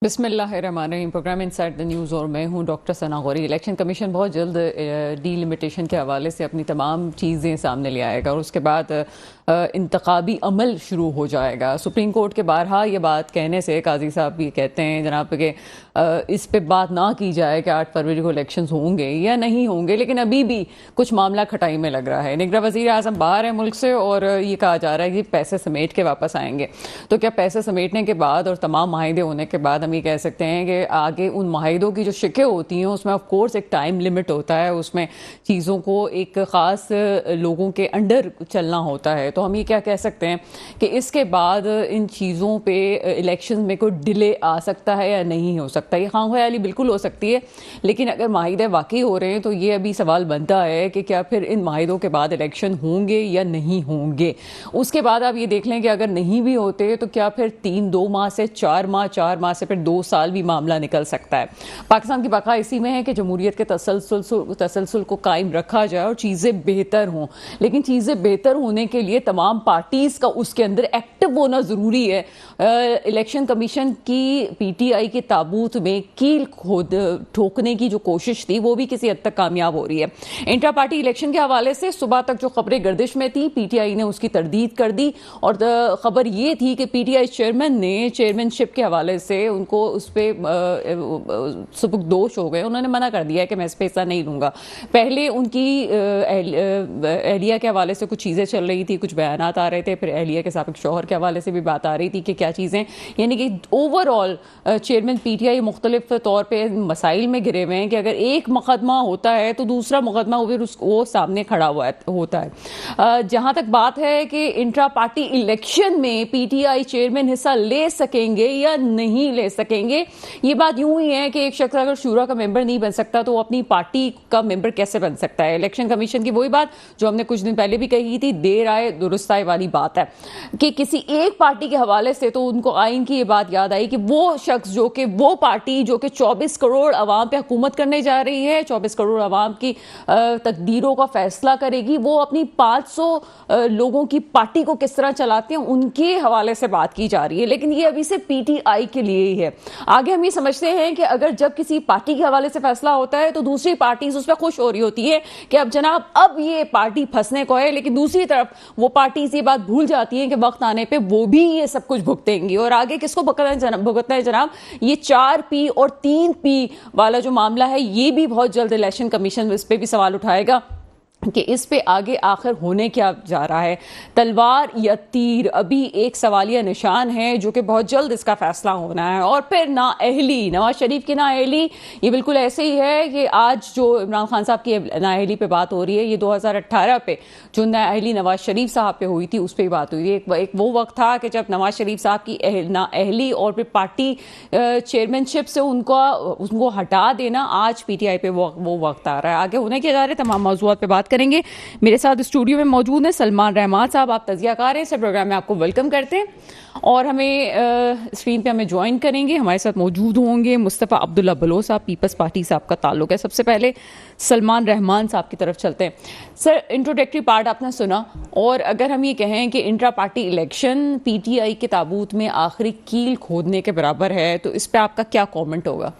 बिस्मिल्लाहिर्रहमानिर्रहीम। Programme inside the news और मैं हूं डॉक्टर सना गौरी। इलेक्शन कमीशन बहुत जल्द डीलिमिटेशन के हवाले से अपनी तमाम चीज़ें सामने ले आएगा और उसके बाद इंतखाबी अमल शुरू हो जाएगा। सुप्रीम कोर्ट के बारहा ये बात कहने से काजी साहब भी कहते हैं जनाब कि इस पे बात ना की जाए कि 8 फरवरी को इलेक्शंस होंगे या नहीं होंगे, लेकिन अभी भी कुछ मामला खटाई में लग रहा है। निगरान वज़ीर आज़म बाहर है मुल्क से और ये कहा जा रहा है कि पैसे समेट के वापस आएंगे। तो क्या पैसे समेटने के बाद और तमाम माहिदे होने के बाद हम ये कह सकते हैं कि आगे उन माहिदों की जो शिकें होती हैं उसमें ऑफ कोर्स एक टाइम लिमिट होता है, उसमें चीज़ों को एक ख़ास लोगों के अंडर चलना होता है। तो हम ये क्या कह सकते हैं कि इसके बाद इन चीज़ों पे इलेक्शन में कोई डिले आ सकता है या नहीं हो सकता। ये खामख्याली बिल्कुल हो सकती है, लेकिन अगर माहिदे वाकई हो रहे हैं तो ये अभी सवाल बनता है कि क्या फिर इन माहिदों के बाद इलेक्शन होंगे या नहीं होंगे। उसके बाद आप ये देख लें कि अगर नहीं भी होते तो क्या फिर 2 माह से 4 माह, 4 माह से फिर 2 साल भी मामला निकल सकता है। पाकिस्तान की बका इसी में है कि जमहूरियत के तसलसल को कायम रखा जाए और चीज़ें बेहतर हों, लेकिन चीज़ें बेहतर होने के लिए तमाम पार्टीज़ का उसके अंदर एक्टिव होना ज़रूरी है। इलेक्शन कमीशन की PTI के ताबूत में कील खोद ठोकने की जो कोशिश थी वो भी किसी हद तक कामयाब हो रही है। इंट्रा पार्टी इलेक्शन के हवाले से सुबह तक जो खबरें गर्दिश में थी, PTI ने उसकी तरदीद कर दी और खबर ये थी कि PTI चेयरमैन ने चेयरमैनशिप के हवाले से उनको उस पर सुबुकदोश हो गए। उन्होंने मना कर दिया है कि मैं इस पे हिस्सा नहीं लूँगा। पहले उनकी एहलिया के हवाले से कुछ चीज़ें चल रही थी, कुछ बयानात आ रहे थे, फिर एहलिया के साबिक शौहर के हवाले से भी बात आ रही थी कि क्या चीज़ें, यानी कि ओवरऑल चेयरमैन PTI मुख्तलिफ तौर पर मसाइल में घिरे हुए हैं कि अगर एक मुकदमा होता है तो दूसरा मुकदमा फिर वो सामने खड़ा हुआ होता है। जहाँ तक बात है कि इंट्रा पार्टी इलेक्शन में PTI चेयरमैन हिस्सा ले सकेंगे या नहीं ले सकेंगे, ये बात यूं ही है कि एक शख्स अगर शूरा का मेंबर नहीं बन सकता तो वो अपनी पार्टी का मेंबर कैसे बन सकता है। इलेक्शन कमीशन की वही बात जो हमने कुछ दिन पहले भी कही थी, देर आए दुरुस्त आए वाली बात है कि किसी एक पार्टी के हवाले से तो उनको आइन की ये बात याद आई कि वो शख्स जो कि वो पार्टी जो कि 24 करोड़ अवाम पे हुकूमत करने जा रही है, 24 करोड़ अवाम की तकदीरों का फैसला करेगी, वो अपनी 500 लोगों की पार्टी को किस तरह चलाते हैं उनके हवाले से बात की जा रही है। लेकिन ये अभी से PTI के लिए ही है। आगे हम ये समझते हैं कि अगर जब किसी पार्टी के हवाले से फैसला होता है तो दूसरी पार्टी उस पर खुश हो रही होती है कि अब जनाब अब ये पार्टी फंसने को है, लेकिन दूसरी तरफ वो पार्टी ये बात भूल जाती है कि वक्त आने पे वो भी ये सब कुछ भुगतेंगी। और आगे किसको भुगतना है जनाब, ये 4P और 3P वाला जो मामला है ये भी बहुत जल्द इलेक्शन कमीशन इस पे भी सवाल उठाएगा कि इस पे आगे आखिर होने क्या जा रहा है, तलवार या तीर। अभी एक सवालिया निशान है जो कि बहुत जल्द इसका फैसला होना है। और फिर नाअहली, नवाज शरीफ की नाअहली, ये बिल्कुल ऐसे ही है कि आज जो इमरान खान साहब की नाअहली पे बात हो रही है, ये 2018 पे जो नाअहली नवाज शरीफ साहब पे हुई थी उस पर ही बात हुई थी। एक वो वक्त था कि जब नवाज शरीफ साहब की नाअहली और फिर पार्टी चेयरमैनशिप से उनको हटा देना, आज PTI पे वो वक्त आ रहा है। आगे होने के जा रहे तमाम मौजूद पे बात करेंगे। मेरे साथ स्टूडियो में मौजूद हैं सलमान रहमान साहब, आप तजियाकार हैं, इस प्रोग्राम में आपको वेलकम करते हैं। और हमें स्क्रीन पे हमें ज्वाइन करेंगे, हमारे साथ मौजूद होंगे मुस्तफ़ा अब्दुल्ला बलोच साहब, पीपल्स पार्टी से आपका ताल्लुक है। सबसे पहले सलमान रहमान साहब की तरफ चलते हैं। सर, इंट्रोडक्टरी पार्ट आपने सुना, और अगर हम ये कहें कि इंट्रा पार्टी इलेक्शन PTI के ताबूत में आखिरी कील खोदने के बराबर है, तो इस पर आपका क्या कॉमेंट होगा?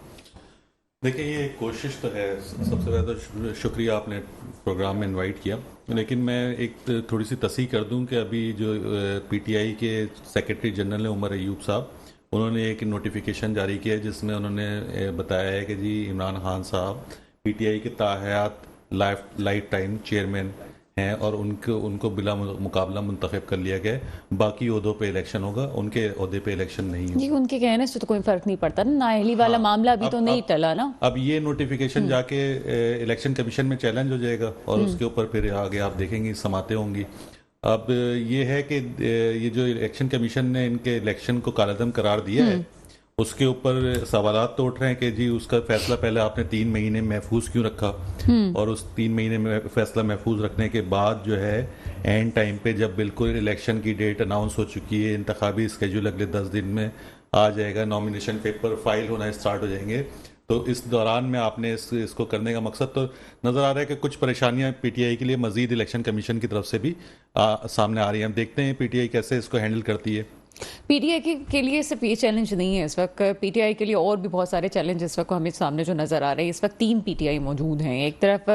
देखिए, ये कोशिश तो है। सबसे पहले तो शुक्रिया आपने प्रोग्राम में इनवाइट किया, लेकिन मैं एक थोड़ी सी तस्हीह कर दूं कि अभी जो PTI के सेक्रेटरी जनरल है उमर अयूब साहब, उन्होंने एक नोटिफिकेशन जारी किया जिसमें उन्होंने बताया है कि जी इमरान खान साहब PTI के ताहयात लाइफ टाइम चेयरमैन हैं और उनको बिला मुकाबला मुंतखब कर लिया गया। बाकी ओहदों पे इलेक्शन होगा, उनके ओहदे पे इलेक्शन नहीं होगा। जी, उनके कहने से तो कोई फर्क नहीं पड़ता ना, नाअहली वाला मामला अभी तो नहीं टला ना। अब ये नोटिफिकेशन जाके इलेक्शन कमीशन में चैलेंज हो जाएगा और उसके ऊपर फिर आगे आप देखेंगे समातें होंगी। अब ये है कि ये जो इलेक्शन कमीशन ने इनके इलेक्शन को कालादम करार दिया है, उसके ऊपर सवालात तो उठ रहे हैं कि जी उसका फैसला पहले आपने 3 महीने महफूज क्यों रखा, और उस 3 महीने में फैसला महफूज रखने के बाद जो है एंड टाइम पे जब बिल्कुल इलेक्शन की डेट अनाउंस हो चुकी है, इंतखाबी स्केड्यूल अगले 10 दिन में आ जाएगा, नॉमिनेशन पेपर फाइल होना स्टार्ट हो जाएंगे, तो इस दौरान में आपने इसको करने का मकसद तो नज़र आ रहा है कि कुछ परेशानियां PTI के लिए मजीद इलेक्शन कमीशन की तरफ से भी सामने आ रही हैं। हम देखते हैं PTI कैसे इसको हैंडल करती है। पीटीआई के लिए सिर्फ ये चैलेंज नहीं है इस वक्त, पीटीआई के लिए और भी बहुत सारे चैलेंज इस वक्त हमें सामने जो नज़र आ रहे हैं। इस वक्त 3 पीटीआई मौजूद हैं। एक तरफ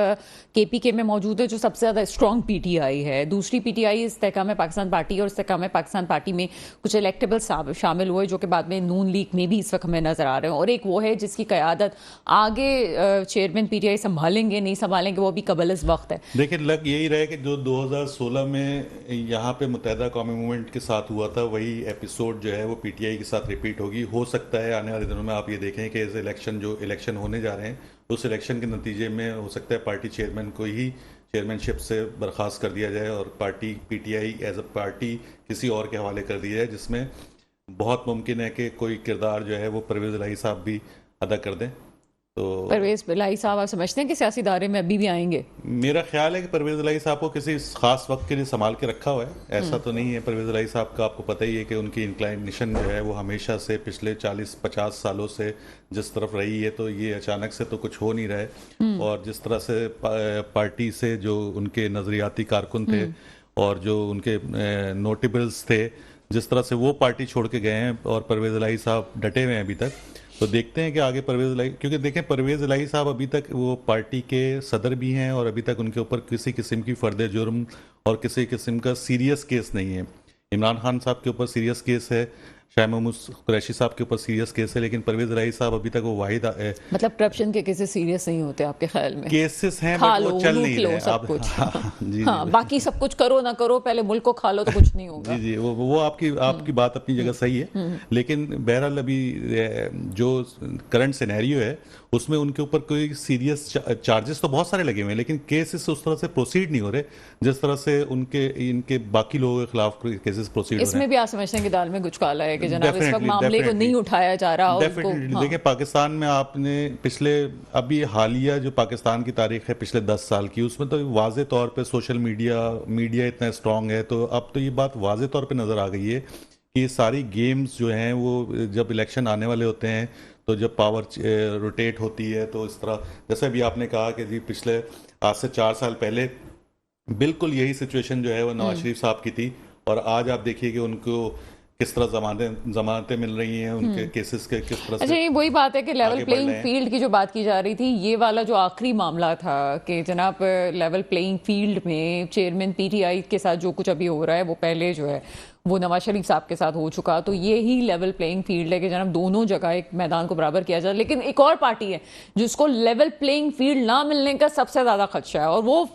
केपीके में मौजूद है जो सबसे ज़्यादा स्ट्रॉन्ग पीटीआई है, दूसरी पीटीआई इस्तेहकाम पाकिस्तान पार्टी, और इस्तेहकाम पाकिस्तान पार्टी में कुछ इलेक्टेबल शामिल हुए जो कि बाद में नून लीग में भी इस वक्त हमें नज़र आ रहे हैं, और एक वो है जिसकी क़यादत आगे चेयरमैन पीटीआई संभालेंगे नहीं संभालेंगे वो भी कबल इस वक्त है। देखिए, लग यही रहा है कि जो 2016 में यहाँ पे मुत्तहिदा कौमी मूवमेंट के साथ हुआ था वही एपिसोड जो है वो पीटीआई के साथ रिपीट होगी। हो सकता है आने वाले दिनों में आप ये देखें कि इस इलेक्शन होने जा रहे हैं उस इलेक्शन के नतीजे में हो सकता है पार्टी चेयरमैन को ही चेयरमैनशिप से बर्खास्त कर दिया जाए और party PTI as a party किसी और के हवाले कर दिया जाए, जिसमें बहुत मुमकिन है कि कोई किरदार जो है वो परवेज़ इलाही साहब भी अदा कर दें। तो परवेज इलाही साहब आप समझते हैं कि सियासी दायरे में अभी भी आएंगे? मेरा ख्याल है कि परवेज़ इलाही साहब को किसी खास वक्त के लिए संभाल के रखा हुआ है, ऐसा तो नहीं है। परवेज़ इलाही साहब का आपको पता ही है कि उनकी इंक्लाइनेशन जो है वो हमेशा से पिछले 40-50 सालों से जिस तरफ रही है, तो ये अचानक से तो कुछ हो नहीं रहा है। और जिस तरह से पार्टी से जो उनके नज़रियाती कारकुन थे और जो उनके नोटेबल्स थे, जिस तरह से वो पार्टी छोड़ के गए हैं और परवेज़ इलाही साहब डटे हुए हैं अभी तक, तो देखते हैं कि आगे परवेज़ इलाही, क्योंकि देखें परवेज़ इलाही साहब अभी तक वो पार्टी के सदर भी हैं और अभी तक उनके ऊपर किसी किस्म की फर्द जुर्म और किसी किस्म का सीरियस केस नहीं है। इमरान खान साहब के ऊपर सीरियस केस है, शाह महमूद कुरैशी साहब के ऊपर सीरियस केस है, लेकिन परवेज़ इलाही साहब अभी तक वो वाहिद मतलब करप्शन के केसेस सीरियस नहीं होते आपके ख्याल में? केसेस हैं खा बट लो, वो चल लूट नहीं लो रहे सब कुछ। जी हाँ, जी बाकी सब कुछ करो ना करो, पहले मुल्क को खा लो तो कुछ नहीं होगा। जी जी, वो आपकी बात अपनी जगह सही है, लेकिन बहरहाल अभी जो करंट सिनेरियो है उसमें उनके ऊपर कोई सीरियस चार्जेस तो बहुत सारे लगे हुए हैं, लेकिन केसेस उस तरह से प्रोसीड नहीं हो रहे जिस तरह से इनके बाकी लोगों के खिलाफ केसेस प्रोसीड हो रहे हैं। इसमें भी आप समझते हैं कि दाल में कुछ काला है कि जनाब इस वक्त Definitely, मामले को definitely. नहीं उठाया जा रहा और उनको डेफिनेटली देखिए, पाकिस्तान में आपने पिछले अभी हालिया जो पाकिस्तान की तारीख है पिछले 10 साल की, उसमें तो वाज़े तौर पे सोशल मीडिया इतना स्ट्रांग है, तो अब तो ये बात वाज़े तौर पे नज़र आ गई है कि ये सारी गेम्स जो हैं वो जब इलेक्शन आने वाले होते हैं तो जब पावर रोटेट होती है, तो इस तरह जैसे अभी आपने कहा कि जी पिछले आज से 4 साल पहले बिल्कुल यही सिचुएशन जो है वो नवाज शरीफ साहब की थी, और आज आप देखिए कि उनको किस तरह जमानतें मिल रही हैं, उनके केसेस के किस तरह अच्छा, से ये वही बात है कि लेवल आगे बढ़ प्लेइंग रहे हैं। फील्ड की जो बात की जा रही थी, ये वाला जो आखिरी मामला था कि जनाब लेवल प्लेइंग फील्ड में चेयरमैन पीटीआई के साथ जो कुछ अभी हो रहा है वो पहले जो है वो नवाज शरीफ साहब के साथ हो चुका, तो ये ही लेवल प्लेइंग फील्ड है कि जनाब दोनों जगह एक मैदान को बराबर किया जाए। लेकिन एक और पार्टी है जिसको लेवल प्लेइंग फील्ड ना मिलने का सबसे ज़्यादा खदशा है और वो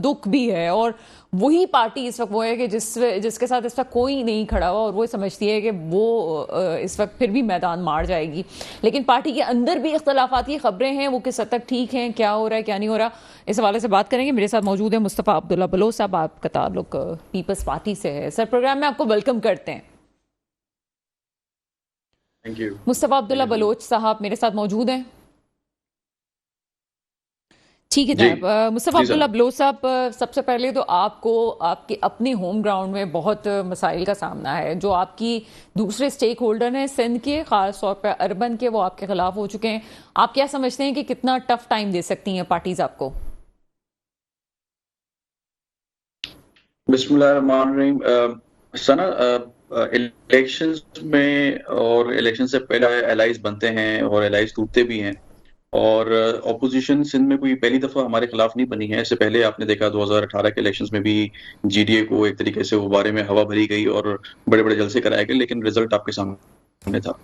दुख भी है, और वही पार्टी इस वक्त वो है कि जिसके साथ इस वक्त कोई नहीं खड़ा हुआ और वो समझती है कि वो इस वक्त फिर भी मैदान मार जाएगी। लेकिन पार्टी के अंदर भी इख्तलाफाती खबरें हैं, वो किस हद तक ठीक हैं, क्या हो रहा है क्या नहीं हो रहा, इस हवाले से बात करेंगे। मेरे साथ मौजूद है मुस्तफ़ा अब्दुल्ला बलोच साहब, आपका ताल्लुक पीपल्स पार्टी से है। सर, प्रोग्राम में आपको वेलकम करते हैं। Thank you. मुस्तफ़ा अब्दुल्ला बलोच साहब मेरे साथ मौजूद हैं। ठीक है जनाब। मुस्तफ़ा अब्दुल्ला बलोच साहब, सबसे पहले तो आपको आपके अपने होम ग्राउंड में बहुत मसाइल का सामना है। जो आपकी दूसरे स्टेक होल्डर हैं सिंध के, ख़ास तौर पर अर्बन के, वो आपके खिलाफ हो चुके हैं। आप क्या समझते हैं कि कितना टफ टाइम दे सकती हैं पार्टीज आपको? बिस्मिल्लाहिर्रहमानिर्रहीम। सना, इलेक्शंस में और इलेक्शन से पहले एलाइज बनते हैं और एलाइज टूटते भी हैं, और ऑपोजिशन सिंध में कोई पहली दफा हमारे खिलाफ नहीं बनी है। इससे पहले आपने देखा 2018 के इलेक्शंस में भी जीडीए को एक तरीके से वो बारे में हवा भरी गई और बड़े बड़े जलसे कराए गए, लेकिन रिजल्ट आपके सामने था।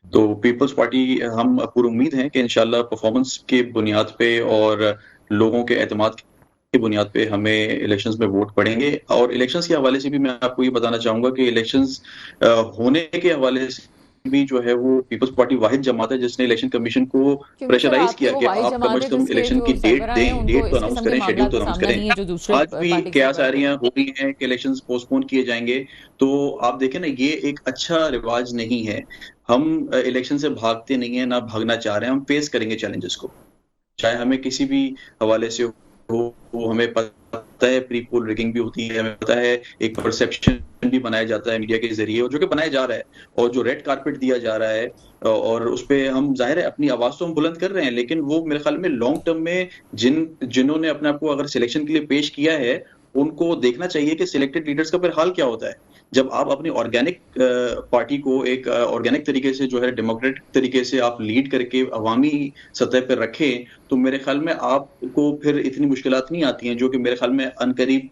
तो पीपल्स पार्टी, हम पूरी उम्मीद है कि इंशाल्लाह परफॉर्मेंस के बुनियाद पे और लोगों के एतमाद की बुनियाद पे हमें इलेक्शंस में वोट पड़ेंगे। और इलेक्शंस के हवाले से भी मैं आपको ये बताना चाहूंगा कि इलेक्शंस होने के हवाले से भी जो है वो पीपल्स पार्टी वाहिद जमात है जिसने इलेक्शन कमीशन को प्रेशराइज किया कि आप कम से कम इलेक्शन की डेट दें, डेट तो अनाउंस करें, शेड्यूल तो अनाउंस करें। आज भी क्यासारियां हो रही हैं कि इलेक्शंस पोस्टपोन किए जाएंगे, तो आप देखें ना, ये एक अच्छा रिवाज नहीं है। हम इलेक्शन से भागते नहीं है, ना भागना चाह रहे हैं, हम फेस करेंगे चैलेंजेस को, चाहे हमें किसी भी हवाले से हो। हमें पता है प्री पोल रिगिंग भी होती है, हमें पता है एक परसेप्शन भी बनाया जाता है मीडिया के जरिए, और जो कि बनाया जा रहा है, और जो रेड कारपेट दिया जा रहा है, और उस पे हम जाहिर है अपनी आवाज तो हम बुलंद कर रहे हैं, लेकिन वो मेरे ख्याल में लॉन्ग टर्म में जिन्होंने अपने आप को अगर सिलेक्शन के लिए पेश किया है, उनको देखना चाहिए कि सिलेक्टेड लीडर्स का फिर हाल क्या होता है। जब आप अपनी ऑर्गेनिक पार्टी को एक ऑर्गेनिक तरीके से जो है डेमोक्रेटिक तरीके से आप लीड करके अवामी सतह पर रखें, तो मेरे ख्याल में आपको फिर इतनी मुश्किलात नहीं आती हैं, जो कि मेरे ख्याल में अनकरीब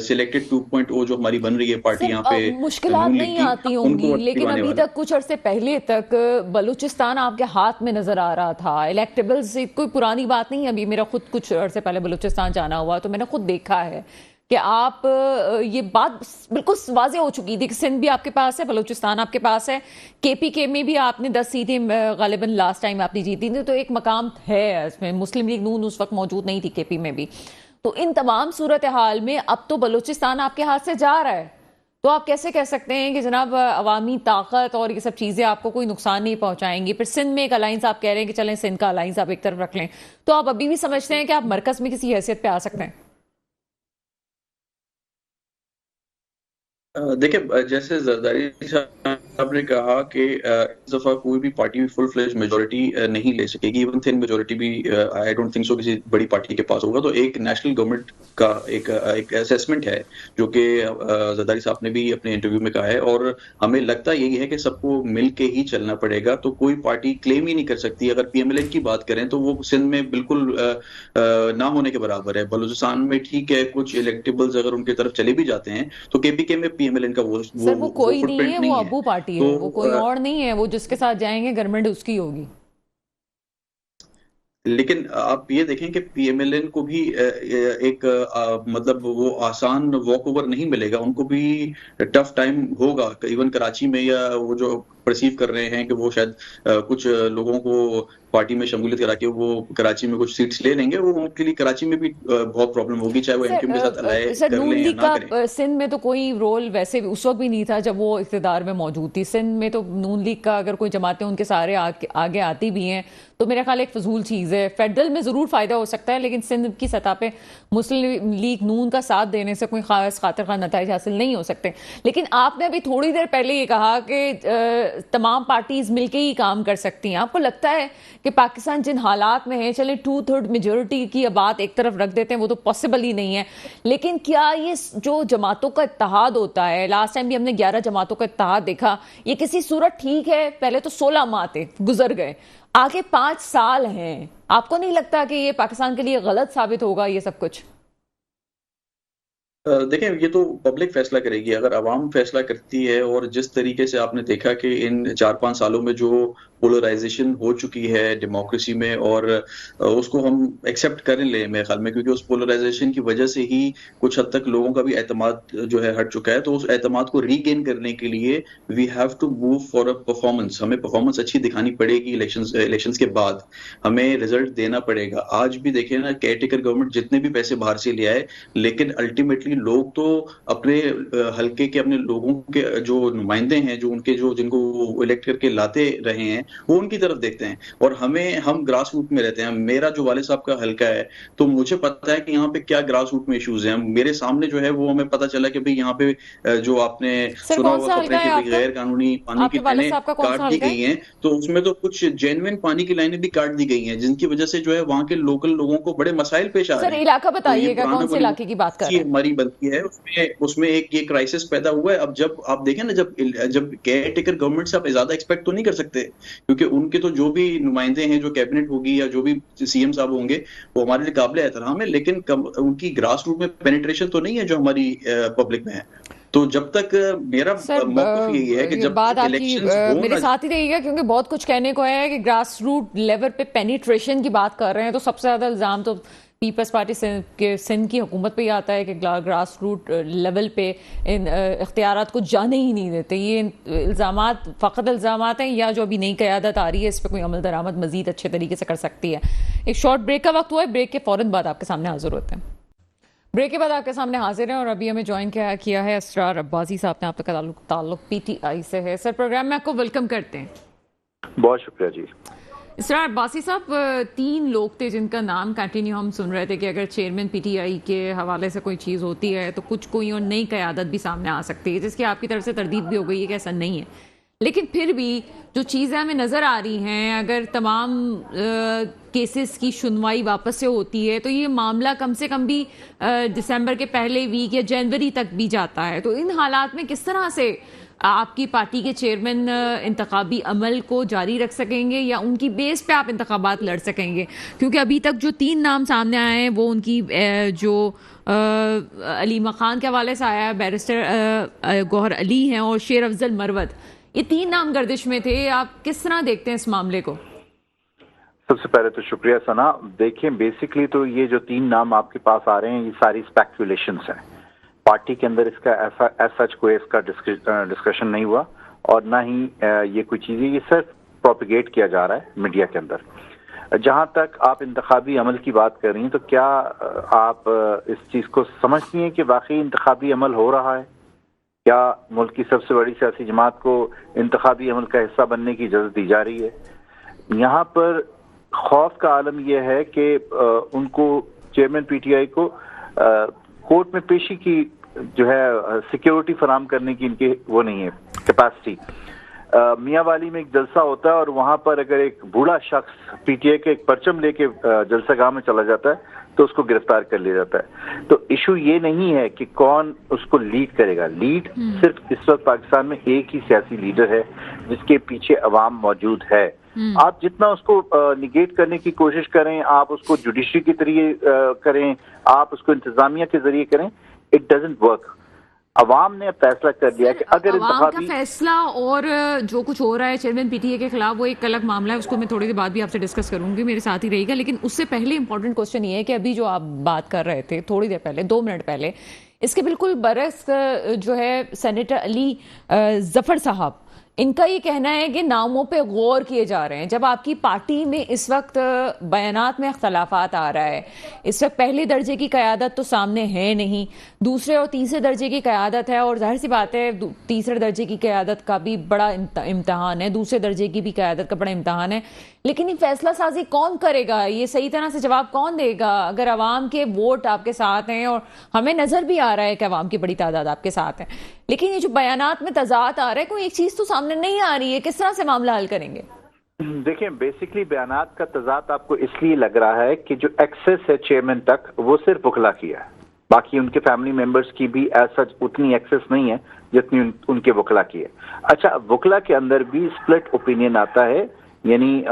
सिलेक्टेड 2.0 जो हमारी बन रही है पार्टी यहाँ पे मुश्किलात नून लीग नहीं की, आती उनको होंगी, लेकिन आने अभी वाला तक कुछ अरसे पहले तक बलूचिस्तान आपके हाथ में नजर आ रहा था। इलेक्टेबल्स कोई पुरानी बात नहीं है, अभी मेरा खुद कुछ अरसे पहले बलूचिस्तान जाना हुआ तो मैंने खुद देखा है कि आप ये बात बिल्कुल वाज़ेह हो चुकी थी कि सिंध भी आपके पास है, बलूचिस्तान आपके पास है, केपीके में भी आपने 10 सीटें गालिबन लास्ट टाइम आपने जीती थी, तो एक मकाम है इसमें। मुस्लिम लीग नून उस वक्त मौजूद नहीं थी केपी में भी। तो इन तमाम सूरत हाल में अब तो बलूचिस्तान आपके हाथ से जा रहा है, तो आप कैसे कह सकते हैं कि जनाब अवामी ताकत और ये सब चीज़ें आपको कोई नुकसान नहीं पहुंचाएंगी? फिर सिंध में एक अलाइंस आप कह रहे हैं कि चलें सिंध का अलाइंस आप एक तरफ रख लें, तो आप अभी भी समझते हैं कि आप मरकज में किसी हैसियत पे आ सकते हैं? देखिए, जैसे जरदारी साहब ने कहा कि इस दफा कोई भी पार्टी फुल फ्लेज मेजोरिटी नहीं ले सकेगी, इवन थिन मेजोरिटी भी आई डोंट थिंक सो किसी बड़ी पार्टी के पास होगा। तो एक नेशनल गवर्नमेंट का एक असेसमेंट है जो कि जरदारी साहब ने भी अपने इंटरव्यू में कहा है, और हमें लगता यही है कि सबको मिल के ही चलना पड़ेगा। तो कोई पार्टी क्लेम ही नहीं कर सकती। अगर पीएमएलएन की बात करें तो वो सिंध में बिल्कुल ना होने के बराबर है। बलूचिस्तान में ठीक है, कुछ इलेक्टेबल्स अगर उनकी तरफ चले भी जाते हैं, तो केपीके में पीएमएलएन का सर वो कोई नहीं है, वो अबू पार्टी है, वो कोई तो और नहीं है, वो जिसके साथ जाएंगे गवर्नमेंट उसकी होगी। लेकिन आप ये देखें कि पीएमएलएन को भी एक मतलब वो आसान वॉक ओवर नहीं मिलेगा, उनको भी टफ टाइम होगा। इवन कराची में, या वो जो परसीव कर रहे हैं कि वो शायद कुछ लोगों को पार्टी में शमूलियत करा के वो कराची में कुछ सीट्स ले लेंगे, वो उनके लिए कराची में भी बहुत प्रॉब्लम होगी, चाहे वो एमक्यूएम के साथ अलाय सर कर नून लें या लीग ना का करें। सिंध में तो कोई रोल वैसे भी उस वक्त भी नहीं था जब वो इख्तिदार में मौजूद थी। सिंध में तो नून लीग का अगर कोई जमातें उनके सारे आगे आती भी हैं तो मेरा ख्याल एक फजूल चीज़ है। फेडरल में ज़रूर फ़ायदा हो सकता है, लेकिन सिंध की सतह पे मुस्लिम लीग नून का साथ देने से कोई खास खातिर खा नताइज हासिल नहीं हो सकते। लेकिन आपने अभी थोड़ी देर पहले ये कहा कि तमाम पार्टीज मिलके ही काम कर सकती हैं। आपको लगता है कि पाकिस्तान जिन हालात में है, चले 2/3 मेजोरिटी की बात एक तरफ रख देते हैं, वो तो पॉसिबल ही नहीं है, लेकिन क्या ये जो जमातों का इत्तेहाद होता है, लास्ट टाइम भी हमने 11 जमातों का इत्तेहाद देखा, ये किसी सूरत ठीक है? पहले तो 16 माह थे गुजर गए, आगे 5 साल हैं, आपको नहीं लगता कि ये पाकिस्तान के लिए गलत साबित होगा ये सब कुछ? देखें, ये तो पब्लिक फैसला करेगी। अगर आवाम फैसला करती है, और जिस तरीके से आपने देखा कि इन 4-5 सालों में जो पोलराइजेशन हो चुकी है डेमोक्रेसी में, और उसको हम एक्सेप्ट कर लें मेरे ख्याल में, क्योंकि उस पोलराइजेशन की वजह से ही कुछ हद तक लोगों का भी एतमाद जो है हट चुका है। तो उस एतमाद को रीगेन करने के लिए we have to move for a performance. हमें परफॉर्मेंस अच्छी दिखानी पड़ेगी। इलेक्शंस के बाद हमें रिजल्ट देना पड़ेगा। आज भी देखें ना, केयरटेकर गवर्नमेंट जितने भी पैसे बाहर से ले आए, लेकिन अल्टीमेटली लोग तो अपने हल्के के, अपने लोगों के जो नुमाइंदे हैं, जो उनके जो जिनको इलेक्ट करके लाते रहे हैं, वो उनकी तरफ देखते हैं। और हम ग्रास रूट में रहते हैं। मेरा जो वाले साहब का हल्का है, तो मुझे पता है कि यहाँ पे क्या ग्रास रूट में इश्यूज हैं। मेरे सामने जो है वो हमें पता चला कि भाई यहाँ पे जो आपने सुना कौन सा होगा हल्का खबरें है कि आपका? गैर कानूनी पानी की आपके वाले लाइनें साहब का कौन सा काट दी हल्का है? गई हैं। तो उसमें तो कुछ जेन्युइन पानी की लाइनें भी काट दी गई हैं, जिनकी वजह से जो है वहाँ के लोकल लोगों को बड़े मसाइल पेश आ सर रहे हैं। इलाका तो ये बताइएगा, पुराना कौन से बॉलीवुड इलाके की बात कर की रहे हैं? हमारी गलती है, उसमें एक ये क्राइसिस पैदा हुआ है। अब जब आप देखें ना, जब केयर टेकर गवर्नमेंट से आप ज्यादा एक्सपेक्ट तो नहीं कर सकते, क्योंकि उनके तो जो भी नुमाइंदे हैं, जो कैबिनेट होगी या जो भी सीएम साहब होंगे, वो हमारे लिए काबिल एहतराम है, लेकिन उनकी ग्रास रूट में पेनिट्रेशन तो नहीं है जो हमारी पब्लिक में है। तो जब तक मेरा सर मौकफ यही है कि ये जब बात तक आपकी इलेक्शंस हो मेरे ना। साथ ही रहिएगा, क्योंकि बहुत कुछ कहने को है कि ग्रास रूट लेवल पे पेनिट्रेशन की बात कर रहे हैं, तो सबसे ज़्यादा इल्ज़ाम तो पीपल्स पार्टी सिंध की हुकूमत पे ही आता है कि ग्रास रूट लेवल पे इन इख्तियारात को जाने ही नहीं देते। ये इल्ज़ामात फ़कत इल्ज़ामात हैं, या जो अभी नई क़यादत आ रही है इस पर कोई अमल दरामद मज़ीद अच्छे तरीके से कर सकती है। एक शॉर्ट ब्रेक का वक्त हुआ है, ब्रेक के फ़ौरन बाद आपके सामने हाजिर होते हैं। ब्रेक के बाद आपके सामने हाजिर हैं, और अभी हमें ज्वाइन किया है असरार अब्बासी साहब ने। आपका ताल्लुक पीटीआई से है। सर प्रोग्राम में आपको वेलकम करते हैं। बहुत शुक्रिया जी। असरार अब्बासी साहब, 3 लोग थे जिनका नाम कंटिन्यू हम सुन रहे थे कि अगर चेयरमैन पीटीआई के हवाले से कोई चीज़ होती है तो कोई और नई क़यादत भी सामने आ सकती है, जिसकी आपकी तरफ से तरदीद भी हो गई है कि ऐसा नहीं है। लेकिन फिर भी जो चीज़ें हमें नज़र आ रही हैं, अगर तमाम केसेस की सुनवाई वापस से होती है तो ये मामला कम से कम भी दिसंबर के पहले वीक या जनवरी तक भी जाता है। तो इन हालात में किस तरह से आपकी पार्टी के चेयरमैन इंतखाबी अमल को जारी रख सकेंगे या उनकी बेस पे आप इंतखाबात लड़ सकेंगे? क्योंकि अभी तक जो 3 नाम सामने आए हैं वो उनकी जो अली मकान के हवाले से आया है, बैरिस्टर गौहर अली हैं और शेर अफजल मरवत, ये 3 नाम गर्दिश में थे। आप किस तरह देखते हैं इस मामले को? सबसे पहले तो शुक्रिया सना। देखिए, बेसिकली तो ये जो 3 नाम आपके पास आ रहे हैं ये सारी स्पेकुलेशंस हैं। पार्टी के अंदर इसका ऐसा सच कोई इसका डिस्कशन नहीं हुआ और ना ही ये कोई चीज़ है, ये सिर्फ प्रोपिगेट किया जा रहा है मीडिया के अंदर। जहां तक आप इंतखाबी अमल की बात कर रही हैं तो क्या आप इस चीज़ को समझती हैं कि वाकई इंतखाबी अमल हो रहा है? क्या मुल्क की सबसे बड़ी सियासी जमात को इंतखाबी अमल का हिस्सा बनने की इजाज़त दी जा रही है? यहाँ पर खौफ का आलम यह है कि उनको चेयरमैन पीटीआई को कोर्ट में पेशी की जो है सिक्योरिटी फराम करने की इनके वो नहीं है कैपेसिटी। मियांवाली में एक जलसा होता है और वहां पर अगर एक बूढ़ा शख्स पीटीआई के एक परचम लेके जलसागाह में चला जाता है तो उसको गिरफ्तार कर लिया जाता है। तो इशू ये नहीं है कि कौन उसको लीड करेगा। लीड सिर्फ इस वक्त पाकिस्तान में एक ही सियासी लीडर है जिसके पीछे अवाम मौजूद है। आप जितना उसको निगेट करने की कोशिश करें, आप उसको जुडिशरी के जरिए करें, आप उसको इंतजामिया के जरिए करें, इट डजंट वर्क। अवाम ने फैसला कर लिया कि अगर अवाम का फैसला और जो कुछ हो रहा है चेयरमैन पीटीए के खिलाफ वो एक अलग मामला है, उसको मैं थोड़ी देर बाद भी आपसे डिस्कस करूंगी, मेरे साथ ही रहेगा। लेकिन उससे पहले इंपॉर्टेंट क्वेश्चन ये है कि अभी जो आप बात कर रहे थे थोड़ी देर पहले, 2 मिनट पहले, इसके बिल्कुल बरस जो है सेनेटर अली जफर साहब, इनका ये कहना है कि नामों पे गौर किए जा रहे हैं। जब आपकी पार्टी में इस वक्त बयानात में अख्तलाफात आ रहा है, इस वक्त पहले दर्जे की क़यादत तो सामने है नहीं, दूसरे और तीसरे दर्जे की क़यादत है, और जाहिर सी बात है तीसरे दर्जे की क़यादत का भी बड़ा इम्तहान है, दूसरे दर्जे की भी क़यादत का बड़ा इम्तहान है। लेकिन ये फैसला साजी कौन करेगा? ये सही तरह से जवाब कौन देगा अगर अवाम के वोट आपके साथ हैं? और हमें नजर भी आ रहा है कि अवाम की बड़ी तादाद आपके साथ है, लेकिन ये जो बयानात में तजाद आ रहा है, कोई एक चीज तो सामने नहीं आ रही है। किस तरह से मामला हल करेंगे? देखिए, बेसिकली बयानात का तजाद आपको इसलिए लग रहा है कि जो एक्सेस है चेयरमैन तक वो सिर्फ वकला की है, बाकी उनके फैमिली मेंबर्स की भी ऐसा उतनी एक्सेस नहीं है जितनी उनके वकला की है। अच्छा, वकला के अंदर भी स्प्लिट ओपिनियन आता है, यानी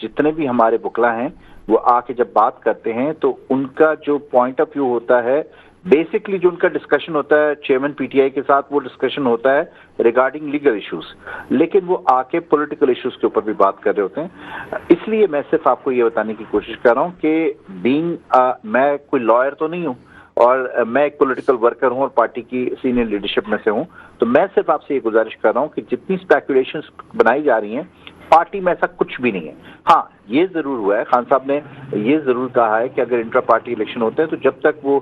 जितने भी हमारे वकला हैं वो आके जब बात करते हैं तो उनका जो पॉइंट ऑफ व्यू होता है, बेसिकली जो उनका डिस्कशन होता है चेयरमैन पीटीआई के साथ, वो डिस्कशन होता है रिगार्डिंग लीगल इश्यूज, लेकिन वो आके पॉलिटिकल इश्यूज के ऊपर भी बात कर रहे होते हैं। इसलिए मैं सिर्फ आपको ये बताने की कोशिश कर रहा हूँ कि मैं कोई लॉयर तो नहीं हूँ और मैं एक पॉलिटिकल वर्कर हूँ और पार्टी की सीनियर लीडरशिप में से हूँ, तो मैं सिर्फ आपसे ये गुजारिश कर रहा हूँ कि जितनी स्पेकुलेशंस बनाई जा रही हैं पार्टी में ऐसा कुछ भी नहीं है। हाँ, ये जरूर हुआ है, खान साहब ने ये जरूर कहा है कि अगर इंट्रा पार्टी इलेक्शन होते हैं तो जब तक वो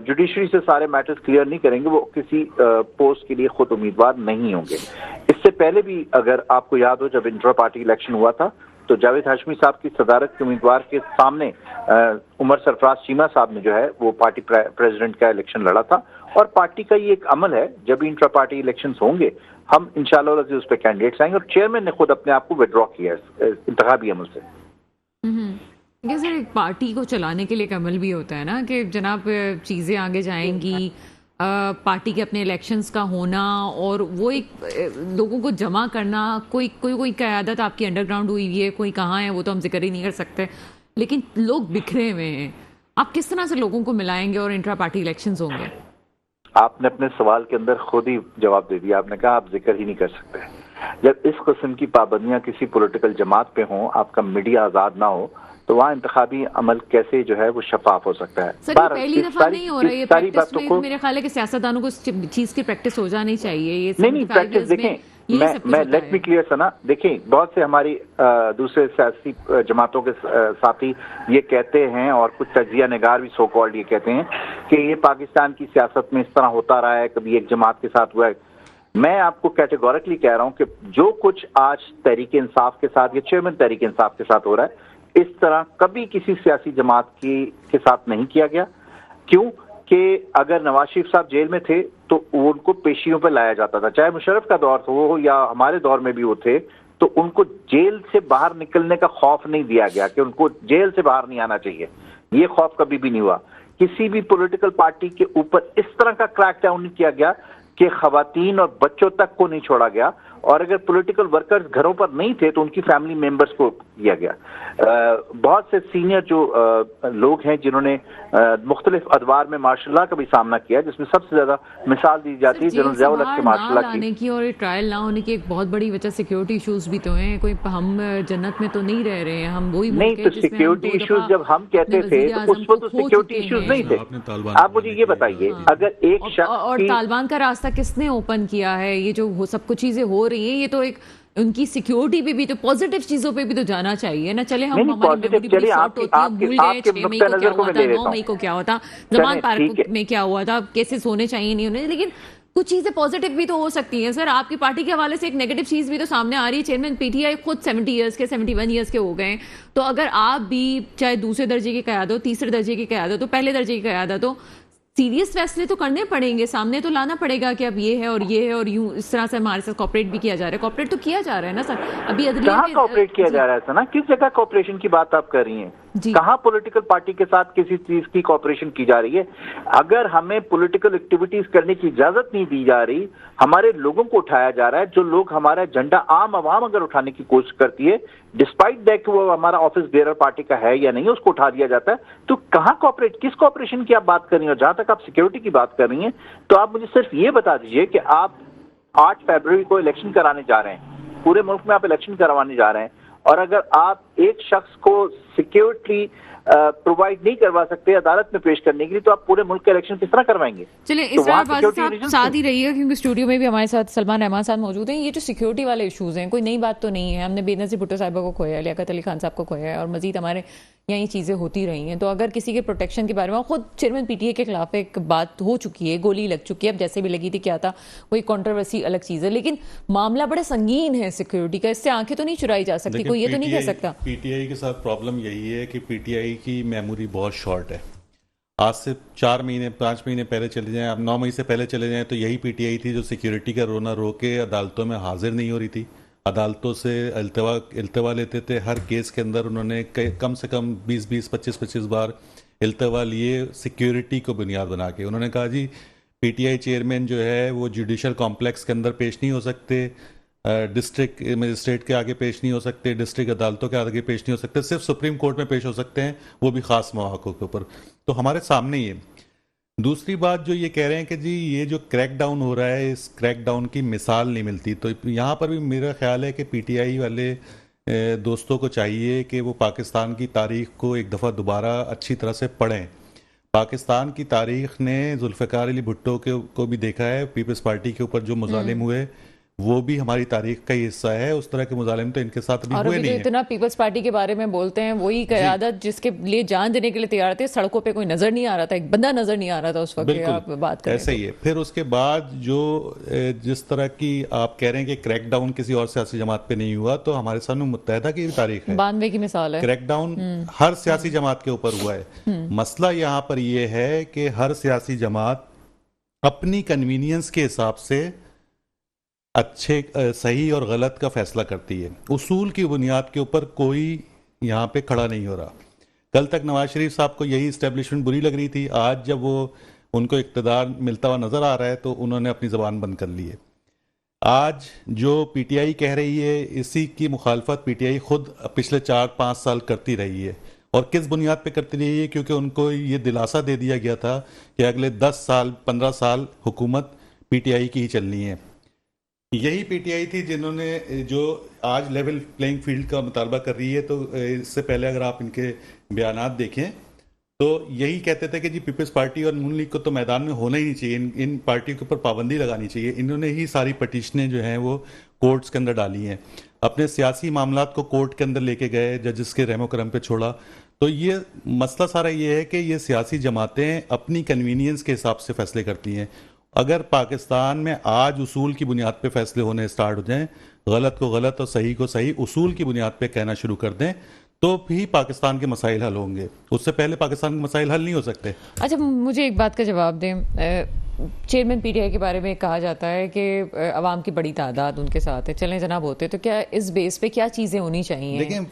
जुडिशरी से सारे मैटर्स क्लियर नहीं करेंगे वो किसी पोस्ट के लिए खुद उम्मीदवार नहीं होंगे। इससे पहले भी अगर आपको याद हो, जब इंट्रा पार्टी इलेक्शन हुआ था तो जावेद हाशमी साहब की सदारत के उम्मीदवार के सामने उमर सरफराज चीमा साहब ने जो है वो पार्टी प्रेसिडेंट का इलेक्शन लड़ा था। और पार्टी का ये एक अमल है, जब इंट्रा पार्टी इलेक्शंस होंगे हम इंशाल्लाह उस पर कैंडिडेट्स आएंगे, और चेयरमैन ने खुद अपने आप को विड्रॉ किया है इंतखाबी अमल से। सर, एक पार्टी को चलाने के लिए एक अमल भी होता है ना कि जनाब चीज़ें आगे जाएंगी, पार्टी के अपने इलेक्शंस का होना और वो एक लोगों को जमा करना। कोई क़यादत आपकी अंडरग्राउंड हुई है, कोई कहाँ है वो तो हम जिक्र ही नहीं कर सकते, लेकिन लोग बिखरे हुए हैं। आप किस तरह से लोगों को मिलाएंगे और इंट्रा पार्टी इलेक्शंस होंगे? आपने अपने सवाल के अंदर खुद ही जवाब दे दिया, आपने कहा आप जिक्र ही नहीं कर सकते। जब इस किस्म की पाबंदियां किसी पॉलिटिकल जमात पे हों, आपका मीडिया आजाद ना हो, तो वहाँ इंतखाबी अमल कैसे जो है वो शफाफ हो सकता है? सर, पहली दफा नहीं हो रहा है ये प्रैक्टिस में। मेरे ख्याल है कि सियासतदानों को इस चीज की प्रैक्टिस हो जानी चाहिए। ये नहीं प्रैक्टिस देखें, मैं लेट मी क्लियर सना, देखें बहुत से हमारी दूसरे सियासी जमातों के साथी ये कहते हैं और कुछ तजिया निगार भी सो कॉल्ड ये कहते हैं कि ये पाकिस्तान की सियासत में इस तरह होता रहा है, कभी एक जमात के साथ हुआ है। मैं आपको कैटेगोरिकली कह रहा हूं कि जो कुछ आज तहरीक इंसाफ के साथ या चेयरमैन तहरीक इंसाफ के साथ हो रहा है, इस तरह कभी किसी सियासी जमात के साथ नहीं किया गया। क्यों? कि अगर नवाज शरीफ साहब जेल में थे तो उनको पेशियों पर लाया जाता था, चाहे मुशर्रफ का दौर हो या हमारे दौर में भी वो थे, तो उनको जेल से बाहर निकलने का खौफ नहीं दिया गया कि उनको जेल से बाहर नहीं आना चाहिए। ये खौफ कभी भी नहीं हुआ। किसी भी पॉलिटिकल पार्टी के ऊपर इस तरह का क्रैकडाउन नहीं किया गया कि खवातीन और बच्चों तक को नहीं छोड़ा गया, और अगर पॉलिटिकल वर्कर्स घरों पर नहीं थे तो उनकी फैमिली मेंबर्स को दिया गया। बहुत से सीनियर जो लोग हैं जिन्होंने मुख्तलिफ अदवार में मार्शल लॉ का भी सामना किया, जिसमें सबसे ज्यादा मिसाल दी जाती है जनरल ज़ियाउल हक के मार्शल लॉ की और ट्रायल ना होने की एक बहुत बड़ी वजह सिक्योरिटी इश्यूज भी तो हैं। कोई हम जन्नत में तो नहीं रह रहे हैं, हम वही नहीं। तो सिक्योरिटी इश्यूज जब हम कहते थे तो उस वक्त तो सिक्योरिटी इश्यूज नहीं थे। आप मुझे ये बताइए, अगर एक शख्स और तालिबान का रास्ता किसने ओपन किया है? ये जो सब कुछ चीजें हो रही हैं, ये तो एक उनकी सिक्योरिटी पे भी तो पॉजिटिव चीजों पे भी तो जाना चाहिए ना। चले हम हमारी मेमोरी बड़ी शॉर्ट होती है, भूल गए 6 मई को क्या हुआ था, 9 मई को क्या हुआ था, जमान पार्क में क्या हुआ था, केसेस होने चाहिए नहीं होने, लेकिन कुछ चीजें पॉजिटिव भी तो हो सकती हैं। सर, आपकी पार्टी के हवाले से एक नेगेटिव चीज भी तो सामने आ रही है। चेयरमैन पीटीआई खुद 70 इयर्स के 71 इयर्स के हो गए, तो अगर आप भी चाहे दूसरे दर्जे की क़यादत हो, तीसरे दर्जे की क़यादत हो, पहले दर्जे की क़यादत हो, सीरियस फैसले तो करने पड़ेंगे, सामने तो लाना पड़ेगा कि अब ये है और ये है और यूं इस तरह से हमारे साथ कॉपरेट भी किया जा रहा है। कॉपरेट तो किया जा रहा है ना सर, अभी कहाँ कॉपरेट किया जा रहा है सर ना? किस जगह कॉपरेशन की बात आप कर रही हैं? कहाँ पॉलिटिकल पार्टी के साथ किसी चीज की कॉपरेशन की जा रही है? अगर हमें पॉलिटिकल एक्टिविटीज करने की इजाजत नहीं दी जा रही, हमारे लोगों को उठाया जा रहा है, जो लोग हमारा झंडा आम आवाम अगर उठाने की कोशिश करती है, डिस्पाइट दैट कि वो हमारा ऑफिस बेरर पार्टी का है या नहीं, उसको उठा दिया जाता है, तो कहाँ कॉपरेट, किस कॉपरेशन की आप बात कर रही हैं? और जहां तक आप सिक्योरिटी की बात कर रही हैं, तो आप मुझे सिर्फ ये बता दीजिए कि आप 8 फरवरी को इलेक्शन कराने जा रहे हैं, पूरे मुल्क में आप इलेक्शन करवाने जा रहे हैं, और अगर आप एक शख्स को सिक्योरिटी प्रोवाइड नहीं करवा सकते अदालत में पेश करने के लिए, तो आप पूरे मुल्क के इलेक्शन किस तरह करवाएंगे? चलिए, इस साथ साथ ही रहिएगा क्योंकि स्टूडियो में भी हमारे साथ सलमान रहमान साहब मौजूद हैं। ये जो सिक्योरिटी वाले इश्यूज हैं, कोई नई बात तो नहीं है। हमने बेनज़ीर भुट्टो साहिबा को खोया, लियाकत अली खान साहब को खोया है, और मजीद हमारे यहाँ ये चीज़ें होती रही हैं। तो अगर किसी के प्रोटेक्शन के बारे में, खुद चेयरमैन पीटीए के खिलाफ एक बात हो चुकी है, गोली लग चुकी है, अब जैसे भी लगी थी क्या था, कोई कंट्रोवर्सी अलग चीज़ है, लेकिन मामला बड़ा संगीन है सिक्योरिटी का, इससे आंखें तो नहीं चुराई जा सकती, कोई ये तो नहीं कह सकता। पीटीआई के साथ प्रॉब्लम यही है कि पीटीआई की मेमोरी बहुत शॉर्ट है। आज से 4 महीने 5 महीने पहले चले जाएं, अब 9 मई से पहले चले जाएं, तो यही पीटीआई थी जो सिक्योरिटी का रोना रो के अदालतों में हाजिर नहीं हो रही थी, अदालतों से इल्तवा लेते थे। हर केस के अंदर उन्होंने कम से कम 20-20, 25-25 बार इल्तवा लिए सिक्योरिटी को बुनियाद बना के। उन्होंने कहा जी पीटीआई चेयरमैन जो है वो जुडिशल कॉम्प्लेक्स के अंदर पेश नहीं हो सकते, डिस्ट्रिक्ट मजिस्ट्रेट के आगे पेश नहीं हो सकते, डिस्ट्रिक्ट अदालतों के आगे पेश नहीं हो सकते, सिर्फ सुप्रीम कोर्ट में पेश हो सकते हैं, वो भी खास मौक़ों के ऊपर। तो हमारे सामने ही है। दूसरी बात जो ये कह रहे हैं कि जी ये जो क्रैकडाउन हो रहा है, इस क्रैकडाउन की मिसाल नहीं मिलती, तो यहाँ पर भी मेरा ख्याल है कि पीटीआई वाले दोस्तों को चाहिए कि वो पाकिस्तान की तारीख को एक दफ़ा दोबारा अच्छी तरह से पढ़ें। पाकिस्तान की तारीख ने जुल्फ़िकार अली भुट्टो को भी देखा है, पीपल्स पार्टी के ऊपर जो मुजालिम हुए वो भी हमारी तारीख का ही हिस्सा है। उस तरह के मुजालिम तो इनके साथ भी हुए नहीं है। इतना पीपल्स पार्टी के बारे में बोलते हैं, वही क़यादत जिसके लिए जान देने के लिए तैयार थे, सड़कों पे कोई नजर नहीं आ रहा था, एक बंदा नजर नहीं आ रहा था उस वक्त। आप बात करें ऐसा ही है। फिर उसके बाद जो जिस तरह की आप कह रहे हैं कि क्रैकडाउन किसी और सियासी जमात पे नहीं हुआ, तो हमारे सामने मुत्तहदा की तारीख है, 92 की मिसाल है। क्रैकडाउन हर सियासी जमात के ऊपर हुआ है। मसला यहाँ पर यह है कि हर सियासी जमात अपनी कन्वीनियंस के हिसाब से अच्छे सही और गलत का फैसला करती है, उसूल की बुनियाद के ऊपर कोई यहाँ पे खड़ा नहीं हो रहा। कल तक नवाज शरीफ साहब को यही इस्टेब्लिशमेंट बुरी लग रही थी, आज जब वो उनको इक़्तिदार मिलता हुआ नजर आ रहा है तो उन्होंने अपनी ज़बान बंद कर ली है। आज जो पीटीआई कह रही है, इसी की मुखालफत पीटीआई खुद पिछले 4-5 साल करती रही है। और किस बुनियाद पे करती रही है? क्योंकि उनको ये दिलासा दे दिया गया था कि अगले 10 साल 15 साल हुकूमत पीटीआई की ही चलनी है। यही पीटीआई थी जिन्होंने जो आज लेवल प्लेइंग फील्ड का मुतालबा कर रही है, तो इससे पहले अगर आप इनके बयानात देखें तो यही कहते थे कि जी पीपल्स पार्टी और नून लीग को तो मैदान में होना ही नहीं चाहिए, इन पार्टियों के ऊपर पाबंदी लगानी चाहिए। इन्होंने ही सारी पटिशनें जो हैं वो कोर्ट्स के अंदर डाली हैं, अपने सियासी मामलात को कोर्ट के अंदर लेके गए, जजेस के रहमो करम पे छोड़ा। तो ये मसला सारा ये है कि ये सियासी जमातें अपनी कन्वीनियंस के हिसाब से फैसले करती हैं। अगर पाकिस्तान में आज उसूल की बुनियाद पे फैसले होने स्टार्ट हो जाएं, गलत को गलत और सही को सही उसूल की बुनियाद पे कहना शुरू कर दें, तो भी पाकिस्तान के मसाइल हल होंगे, उससे पहले पाकिस्तान के मसाइल हल नहीं हो सकते। अच्छा, मुझे एक बात का जवाब दें। चेयरमैन पीटीआई के बारे में कहा जाता है कि अवाम की बड़ी तादाद उनके साथ है, चलें जनाब होते, तो क्या इस बेस पे क्या चीज़ें होनी चाहिए?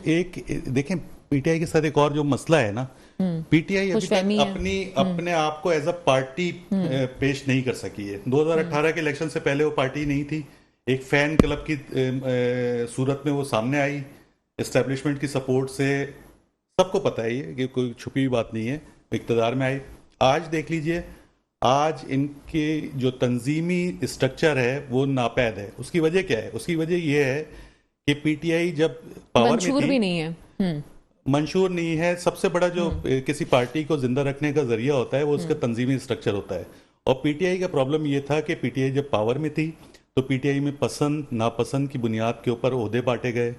देखें पीटीआई के साथ एक और जो मसला है ना, पीटीआई अभी तक अपने आप को एज अ पार्टी पेश नहीं कर सकी है। 2018 के इलेक्शन से पहले वो पार्टी नहीं थी, एक फैन क्लब की सूरत में वो सामने आई, एस्टेब्लिशमेंट की सपोर्ट से। सबको पता है ये कि कोई छुपी हुई बात नहीं है, इक़्तिदार में आई। आज देख लीजिए, आज इनके जो तंजीमी स्ट्रक्चर है वो नापैद है। उसकी वजह क्या है? उसकी वजह ये है कि पीटीआई जब पावर में थी, भी नहीं है, मंशूर नहीं है। सबसे बड़ा जो किसी पार्टी को जिंदा रखने का जरिया होता है वो उसका तंजीमी स्ट्रक्चर होता है। और पीटीआई का प्रॉब्लम ये था कि पीटीआई जब पावर में थी तो पीटीआई में पसंद नापसंद की बुनियाद के ऊपर ओहदे बांटे गए,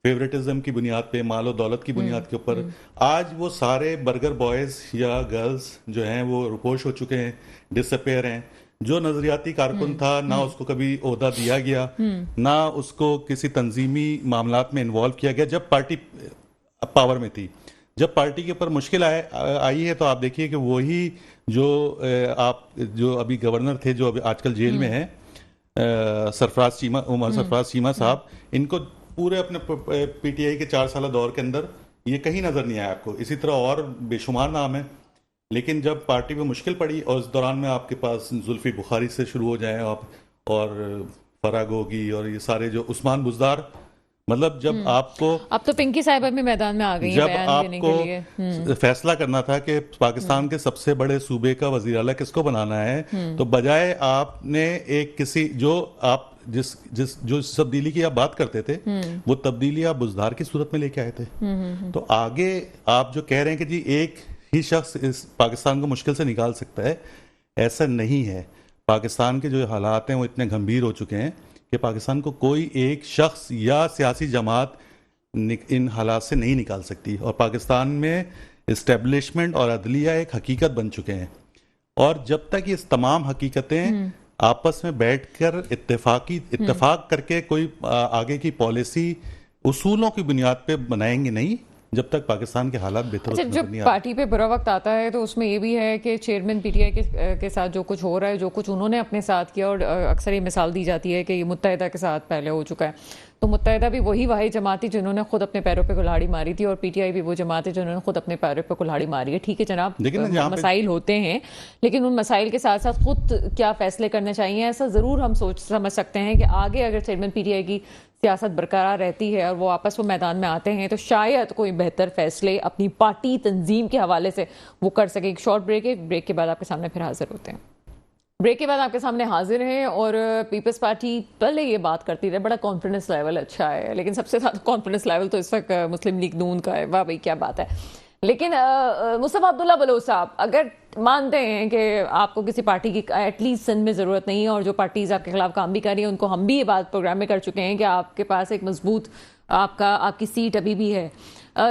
फेवरेटिज्म की बुनियाद पे, मालो दौलत की बुनियाद के ऊपर। आज वो सारे बर्गर बॉयज या गर्ल्स जो हैं वो रुपोश हो चुके हैं, डिसअपेयर हैं। जो नजरियाती कारकुन था, ना उसको कभी ओहदा दिया गया, ना उसको किसी तंजीमी मामलात में इन्वॉल्व किया गया जब पार्टी पावर में थी। जब पार्टी के ऊपर मुश्किल आई है तो आप देखिए कि वही जो अभी गवर्नर थे, जो अभी आजकल जेल में है, उमर सरफराज चीमा साहब, इनको पूरे अपने पीटीआई के 4 साल दौर के अंदर ये कहीं नजर नहीं आया आपको। इसी तरह और बेशुमार नाम है, लेकिन जब पार्टी में मुश्किल पड़ी और इस दौरान में आपके पास जुल्फी बुखारी से शुरू हो जाए आप, और फराग होगी और ये सारे जो उस्मान बुजदार, मतलब जब आपको, अब तो पिंकी साहिबा भी मैदान में आ गई जब हैं बयान देने के लिए। फैसला करना था कि पाकिस्तान के सबसे बड़े सूबे का वजीर आला किसको बनाना है, तो बजाय आपने एक किसी जो आप जिस तब्दीली की आप बात करते थे, वो तब्दीली आप बुजदार की सूरत में लेके आए थे। तो आगे आप जो कह रहे हैं कि जी एक ही शख्स इस पाकिस्तान को मुश्किल से निकाल सकता है, ऐसा नहीं है। पाकिस्तान के जो हालात हैं वो इतने गंभीर हो चुके हैं कि पाकिस्तान को कोई एक शख्स या सियासी जमात इन हालात से नहीं निकाल सकती। और पाकिस्तान में इस्टेब्लिशमेंट और अदलिया एक हकीकत बन चुके हैं, और जब तक ये तमाम हकीकतें आपस में बैठकर इत्तेफाक करके कोई आगे की पॉलिसी उसूलों की बुनियाद पे बनाएंगे नहीं, जब तक पाकिस्तान के हालात बेहतर अच्छा, जब पार्टी पे बुरा वक्त आता है तो उसमें ये भी है कि चेयरमैन पीटीआई के साथ जो कुछ हो रहा है, जो कुछ उन्होंने अपने साथ किया, और अक्सर ये मिसाल दी जाती है कि ये मुत्तहिदा के साथ पहले हो चुका है, तो मुत्तहिदा भी वही वाहिद जमात थी जिन्होंने खुद अपने पैरों पे कुल्हाड़ी मारी थी, और पीटीआई भी वो जमात है जिन्होंने खुद अपने पैरों पे कुल्हाड़ी मारी है। ठीक है जनाब, मसाइल होते हैं, लेकिन उन मसाइल के साथ साथ खुद क्या फैसले करने चाहिए, ऐसा ज़रूर हम समझ सकते हैं कि आगे अगर चेयरमैन पीटीआई की सियासत बरकरार रहती है और वो आपस में मैदान में आते हैं तो शायद कोई बेहतर फैसले अपनी पार्टी तंजीम के हवाले से वो कर सके। एक शॉर्ट ब्रेक है, ब्रेक के बाद आपके सामने फिर हाजिर होते हैं। ब्रेक के बाद आपके सामने हाजिर हैं, और पीपल्स पार्टी पहले ये बात करती रहे, बड़ा कॉन्फिडेंस लेवल अच्छा है, लेकिन सबसे ज़्यादा कॉन्फिडेंस लेवल तो इस वक्त मुस्लिम लीग नून का है। वाह भाई क्या बात है। लेकिन मुस्तफा अब्दुल्ला बलोच साहब, अगर मानते हैं कि आपको किसी पार्टी की एटलीस्ट सिंध में ज़रूरत नहीं है, और जो पार्टीज आपके खिलाफ काम भी कर रही है उनको हम भी ये बात प्रोग्राम में कर चुके हैं कि आपके पास एक मजबूत आपकी सीट अभी भी है,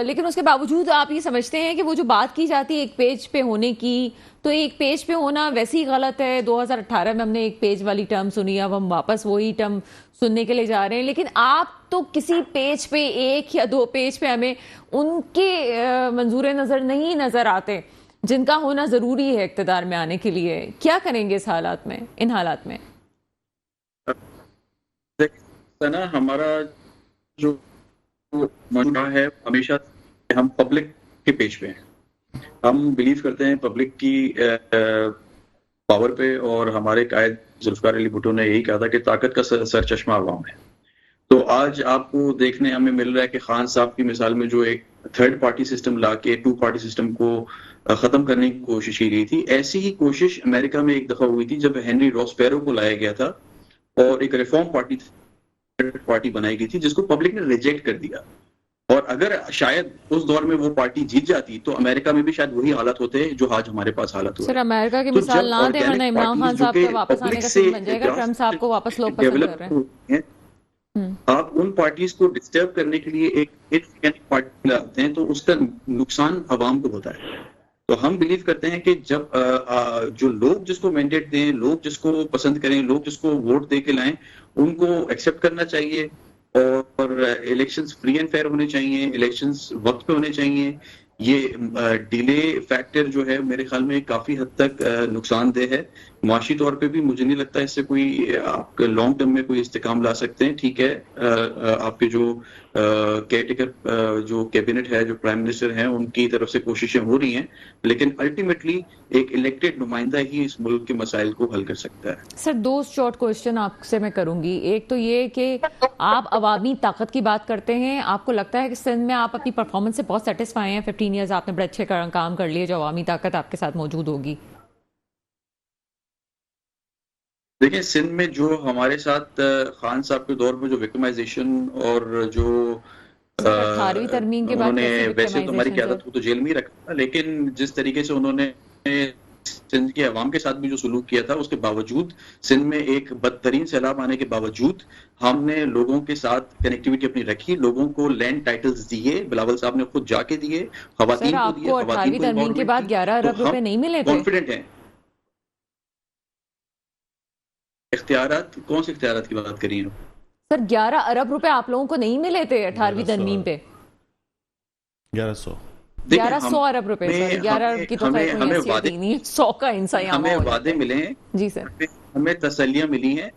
लेकिन उसके बावजूद आप ये समझते हैं कि वो जो बात की जाती है एक पेज पे होने की, तो एक पेज पे होना वैसे ही गलत है। 2018 में हमने एक पेज वाली टर्म सुनी, अब हम वापस वही टर्म सुनने के लिए जा रहे हैं, लेकिन आप तो किसी पेज पे, 1 या 2 पेज पे हमें उनके मंजूर नज़र नहीं नज़र आते जिनका होना ज़रूरी है इक़्तिदार में आने के लिए। क्या करेंगे इस हालात में, इन हालात में? ना हमारा जो मानना है हमेशा हम पब्लिक के पेज पे हैं, हम बिलीव करते हैं पब्लिक की पावर पे, और हमारे कायद जुल्फिकार अली भुट्टो ने यही कहा था कि ताकत का सर चश्मा अवाम है। तो आज आपको देखने हमें मिल रहा है कि खान साहब की मिसाल में जो एक 3rd पार्टी सिस्टम ला के 2 पार्टी सिस्टम को खत्म करने की कोशिश की गई थी। ऐसी ही कोशिश अमेरिका में एक दफा हुई थी जब हेनरी रॉसपेरो को लाया गया था और एक रिफॉर्म पार्टी बनाई गई थी जिसको पब्लिक ने रिजेक्ट कर दिया। और अगर शायद उस दौर में वो पार्टी जीत जाती तो अमेरिका में भी शायद वही हालत होते जो आज हमारे पास हालत हुआ। सर अमेरिका की मिसाल ना दे, वरना इमरान खान साहब का वापस आने का सीन बन जाएगा। ट्रम्प साहब को वापस लोग पसंद कर रहे हैं। आप उन पार्टीज को डिस्टर्ब करने के लिए एक पार्टी लाते हैं तो उसका नुकसान अवाम को होता है। तो हम बिलीव करते हैं कि जब जो लोग जिसको मैंडेट दें, लोग जिसको पसंद करें, लोग जिसको वोट दे के लाएं, उनको एक्सेप्ट करना चाहिए और इलेक्शंस फ्री एंड फेयर होने चाहिए, इलेक्शंस वक्त पे होने चाहिए। ये डिले फैक्टर जो है मेरे ख्याल में काफी हद तक नुकसानदेह है। माशी तौर पे भी मुझे नहीं लगता इससे कोई आप लॉन्ग टर्म में कोई इस्तेकाम ला सकते हैं। ठीक है, आपके जो केयरटेकर जो कैबिनेट है, जो प्राइम मिनिस्टर हैं, उनकी तरफ से कोशिशें हो रही हैं, लेकिन अल्टीमेटली एक इलेक्टेड नुमाइंदा ही इस मुल्क के मसाइल को हल कर सकता है। सर, दो शॉर्ट क्वेश्चन आपसे मैं करूंगी। एक तो ये कि आप अवामी ताकत की बात करते हैं, आपको लगता है कि सिंध में आप अपनी परफॉर्मेंस से बहुत सेटिस्फाई हैं? 15 ईयर्स आपने बड़े अच्छे काम कर लिए, जो अवामी ताकत आपके साथ मौजूद होगी। देखिए, सिंध में जो हमारे साथ खान साहब के दौर में जो विक्टिमाइजेशन और जो 18वीं तरमीम के बाद उन्होंने, वैसे तो हमारी क़यादत को तो जेल में ही रखा, लेकिन जिस तरीके से उन्होंने सिंध के अवाम के साथ भी जो सलूक किया था, उसके बावजूद, सिंध में एक बदतरीन सैलाब आने के बावजूद हमने लोगों के साथ कनेक्टिविटी अपनी रखी, लोगों को लैंड टाइटल्स दिए, बिलावल साहब ने खुद जाके दिए, खवातीन को दिए, 18वीं तरमीम के बाद 11 अरब रुपए नहीं मिले थे? कॉन्फिडेंट हैं। इख्तियारात, कौन से इख्तियारात की बात करी है सर? 11 अरब रुपए आप लोगों को नहीं मिले थे 18वीं तरमीम पे? 1100 अरब रुपए सर, 11 अरब की तो खैर कोई हैसियत ही नहीं है, 100 का इंसान हमें वादे मिले हैं जी सर, हमें तसल्लियां मिली हैं,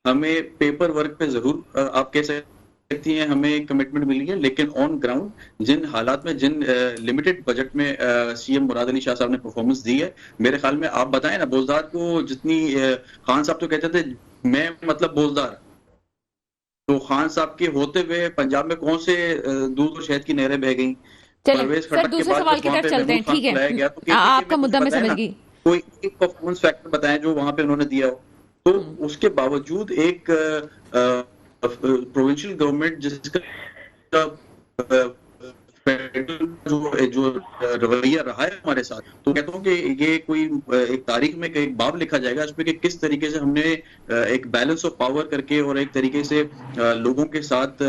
हमें पेपर वर्क पे जरूर आप कह सकती हैं हमें कमिटमेंट मिली है, लेकिन ऑन ग्राउंड जिन हालात में, जिन लिमिटेड बजट में सीएम मुराद अली शाह साहब ने परफॉर्मेंस दी है, मेरे ख्याल में आप बताएं ना, बोजदार को जितनी खान साहब तो कहते थे मैं मतलब बोजदार, तो खान साहब के होते हुए पंजाब में कौन से दूध और शहद की नहरें बह गई? चलिए सर, दूसरे सवाल की तरफ चलते हैं। ठीक है, तो आपका मुद्दा मैं समझ गई। कोई एक परफॉर्मेंस फैक्टर बताएं जो वहां पे उन्होंने दिया हो, तो उसके बावजूद एक प्रोविंशियल गवर्नमेंट जिसका जो रवैया रहा है हमारे साथ, तो कहता हूँ कि ये कोई एक तारीख में एक बाब लिखा जाएगा इस पे कि किस तरीके से हमने एक बैलेंस ऑफ पावर करके और एक तरीके से लोगों के साथ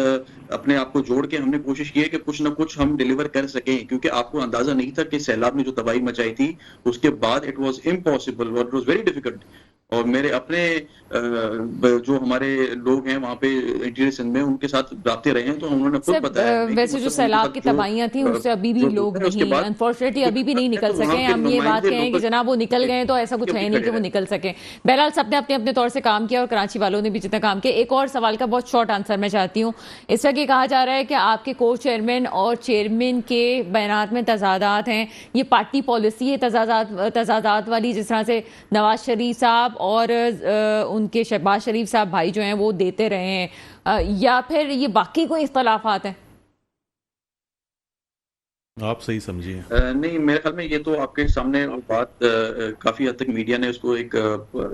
अपने आप को जोड़ के हमने कोशिश की है कि कुछ ना कुछ हम डिलीवर कर सकें, क्योंकि आपको अंदाजा नहीं था कि सैलाब ने जो तबाही मचाई थी उसके बाद इट वाज इम्पॉसिबल और इट वाज वेरी डिफिकल्ट। और मेरे अपने जो हमारे लोग हैं वहाँ पे इंटीरियर सिंध में, उनके साथ राब्ते रहे हैं, तो उन्होंने खुद बताया वैसे जो सैलाब की तबाहियां थी उससे अभी भी लोग नहीं, अनफॉर्चुनेटली अभी भी नहीं निकल सके। हम ये बात कहें कि जनाब वो निकल गए, तो ऐसा कुछ है नहीं कि वो निकल सके। बहरहाल सबने अपने अपने तौर से काम किया और कराची वालों ने भी जितना काम किया। एक और सवाल का बहुत शॉर्ट आंसर मैं चाहती हूँ। इस वक्त ये कहा जा रहा है कि आपके को चेयरमैन और चेयरमैन के बयानात में तजादात हैं, ये पार्टी पॉलिसी है तजादात वाली, जिस तरह से नवाज शरीफ साहब और उनके शहबाज शरीफ साहब भाई जो हैं वो देते रहे हैं, या फिर ये बाकी कोई इख्तलाफात हैं? आप सही समझिए। नहीं, मेरे ख्याल में ये तो आपके सामने बात काफी हद तक मीडिया ने उसको एक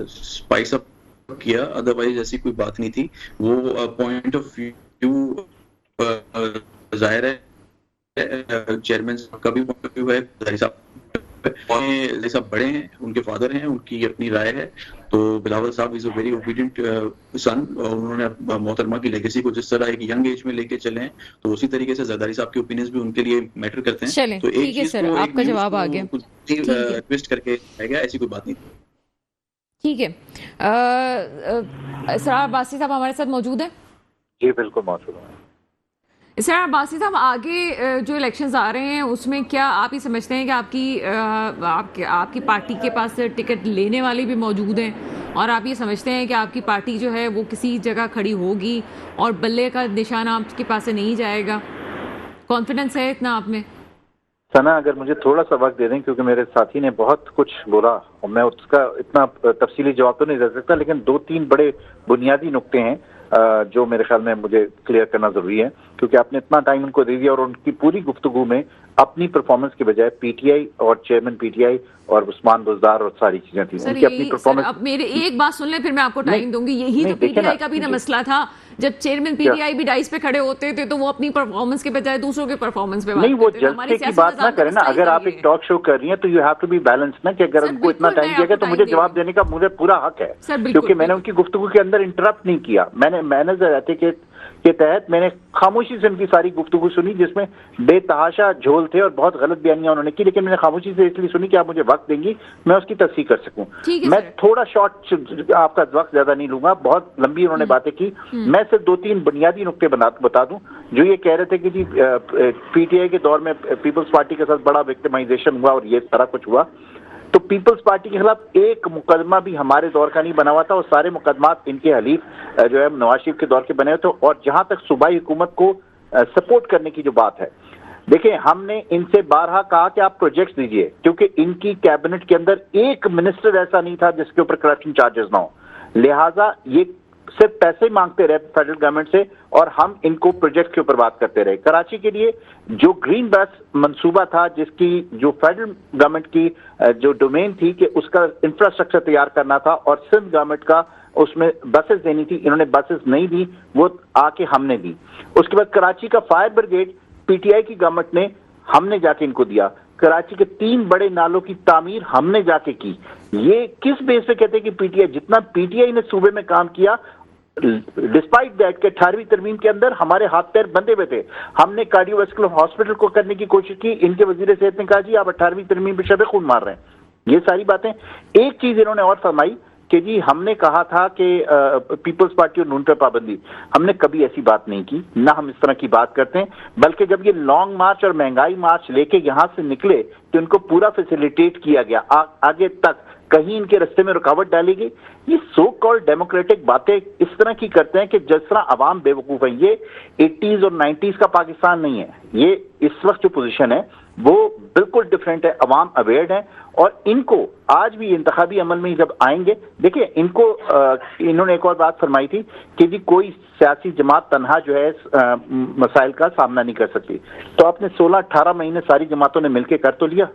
स्पाइस अप किया, अदरवाइज ऐसी कोई बात नहीं थी। वो पॉइंट ऑफ व्यू जाहिर है चेयरमैन का भी पॉइंट ऑफ व्यू है, साहब बड़े हैं, उनके फादर हैं, उनकी अपनी राय है। तो बिलावल साहब इज अ वेरी ओबीडिएंट सन, और उन्होंने मोहतरमा की लेगेसी को जिस तरह एक यंग एज में लेके चले हैं, तो उसी तरीके से जरदारी साहब के ओपिनियंस भी उनके लिए मैटर करते हैं। चलें, तो ठीक है सर, आपका जवाब आ गया, ट्विस्ट करके गया, ऐसी कोई बात नहीं। ठीक है, इसरार अब्बासी साहब हमारे साथ मौजूद है? जी बिल्कुल मौजूद है। इसरार अब्बासी साहब, आगे जो इलेक्शंस आ रहे हैं उसमें क्या आप ही समझते हैं कि आपकी पार्टी के पास टिकट लेने वाले भी मौजूद हैं, और आप ये समझते हैं कि आपकी पार्टी जो है वो किसी जगह खड़ी होगी और बल्ले का निशान आपके पास से नहीं जाएगा? कॉन्फिडेंस है इतना आप में? सना, अगर मुझे थोड़ा सा वक्त दे दें, क्योंकि मेरे साथी ने बहुत कुछ बोला और मैं उसका इतना तफसीली जवाब तो नहीं दे सकता, लेकिन 2-3 बड़े बुनियादी नुक्ते हैं जो मेरे ख्याल में मुझे क्लियर करना जरूरी है, क्योंकि आपने इतना टाइम उनको दे दिया और उनकी पूरी गुफ्तगू में अपनी परफॉर्मेंस के बजाय पीटीआई और चेयरमैन पीटीआई और उस्मान बुज़दार और सारी चीजें थी, उनकी अपनी परफॉर्मेंस। अब मेरे एक बात सुन लें, फिर मैं आपको टाइम दूंगी। यही तो पीटीआई का भी ना मसला था, जब चेयरमैन पीटीआई भी डाइस पे खड़े होते थे तो वो अपनी परफॉर्मेंस के बजाय दूसरों के परफॉर्मेंस पे नहीं, वो जल्दी की बात ना करें ना। अगर आप एक टॉक शो कर रही हैं तो you have to be balance ना, कि अगर उनको इतना टाइम दिया गया तो मुझे जवाब देने का मुझे पूरा हक है, क्योंकि मैंने उनकी गुफ्तगू के अंदर इंटरप्ट नहीं किया। मैंने के तहत मैंने खामोशी से उनकी सारी गुफ्तगू सुनी, जिसमें बेतहाशा झोल थे और बहुत गलत बयानियां उन्होंने की, लेकिन मैंने खामोशी से इसलिए सुनी कि आप मुझे वक्त देंगी, मैं उसकी तस्दीक कर सकूं। मैं थोड़ा शॉर्ट, आपका वक्त ज्यादा नहीं लूंगा, बहुत लंबी उन्होंने बातें की। मैं सिर्फ 2-3 बुनियादी नुक्ते बता दूं। जो ये कह रहे थे कि जी पीटीआई के दौर में पीपल्स पार्टी के साथ बड़ा विक्टिमाइजेशन हुआ और ये सारा कुछ हुआ, तो पीपल्स पार्टी के खिलाफ एक मुकदमा भी हमारे दौर का नहीं बना हुआ था और सारे मुकदमात इनके हलीफ जो है नवाज शरीफ के दौर के बने हुए थे। और जहां तक सूबाई हुकूमत को सपोर्ट करने की जो बात है, देखिए हमने इनसे बारहा कहा कि आप प्रोजेक्ट्स दीजिए, क्योंकि इनकी कैबिनेट के अंदर एक मिनिस्टर ऐसा नहीं था जिसके ऊपर करप्शन चार्जेस ना हो, लिहाजा ये सिर्फ पैसे ही मांगते रहे फेडरल गवर्नमेंट से और हम इनको प्रोजेक्ट के ऊपर बात करते रहे। कराची के लिए जो ग्रीन बस मंसूबा था, जिसकी जो फेडरल गवर्नमेंट की जो डोमेन थी कि उसका इंफ्रास्ट्रक्चर तैयार करना था और सिंध गवर्नमेंट का उसमें बसेस देनी थी, इन्होंने बसेस नहीं दी, वो आके हमने दी। उसके बाद कराची का फायर ब्रिगेड पीटीआई की गवर्नमेंट ने, हमने जाके इनको दिया। कराची के 3 बड़े नालों की तामीर हमने जाके की। ये किस बेस पे कहते हैं कि पीटीआई, जितना पीटीआई ने सूबे में काम किया, डिस्पाइट दैट के 18वीं तरमीम के अंदर हमारे हाथ पैर बंधे हुए थे। हमने कार्डियोवैस्कुलर हॉस्पिटल को करने की कोशिश की, इनके वजीर सेहत ने कहा जी आप 18वीं तरमीम पे शब खून मार रहे हैं। ये सारी बातें। एक चीज इन्होंने और फरमाई कि जी हमने कहा था कि पीपल्स पार्टी और नून पे पाबंदी, हमने कभी ऐसी बात नहीं की, ना हम इस तरह की बात करते हैं। बल्कि जब ये लॉन्ग मार्च और महंगाई मार्च लेके यहां से निकले तो इनको पूरा फैसिलिटेट किया गया, आगे तक कहीं इनके रास्ते में रुकावट डाली गई। ये सो कॉल्ड डेमोक्रेटिक बातें इस तरह की करते हैं कि जिस तरह अवाम बेवकूफ है। ये 80s और 90s का पाकिस्तान नहीं है, ये इस वक्त जो पोजीशन है वो बिल्कुल डिफरेंट है। अवाम अवेयर है और इनको आज भी इंतखाबी अमल में जब आएंगे, देखिए इनको इन्होंने एक और बात फरमाई थी कि जी कोई सियासी जमात तनहा जो है मसाइल का सामना नहीं कर सकती। तो आपने 16-18 महीने सारी जमातों ने मिलकर कर तो लिया,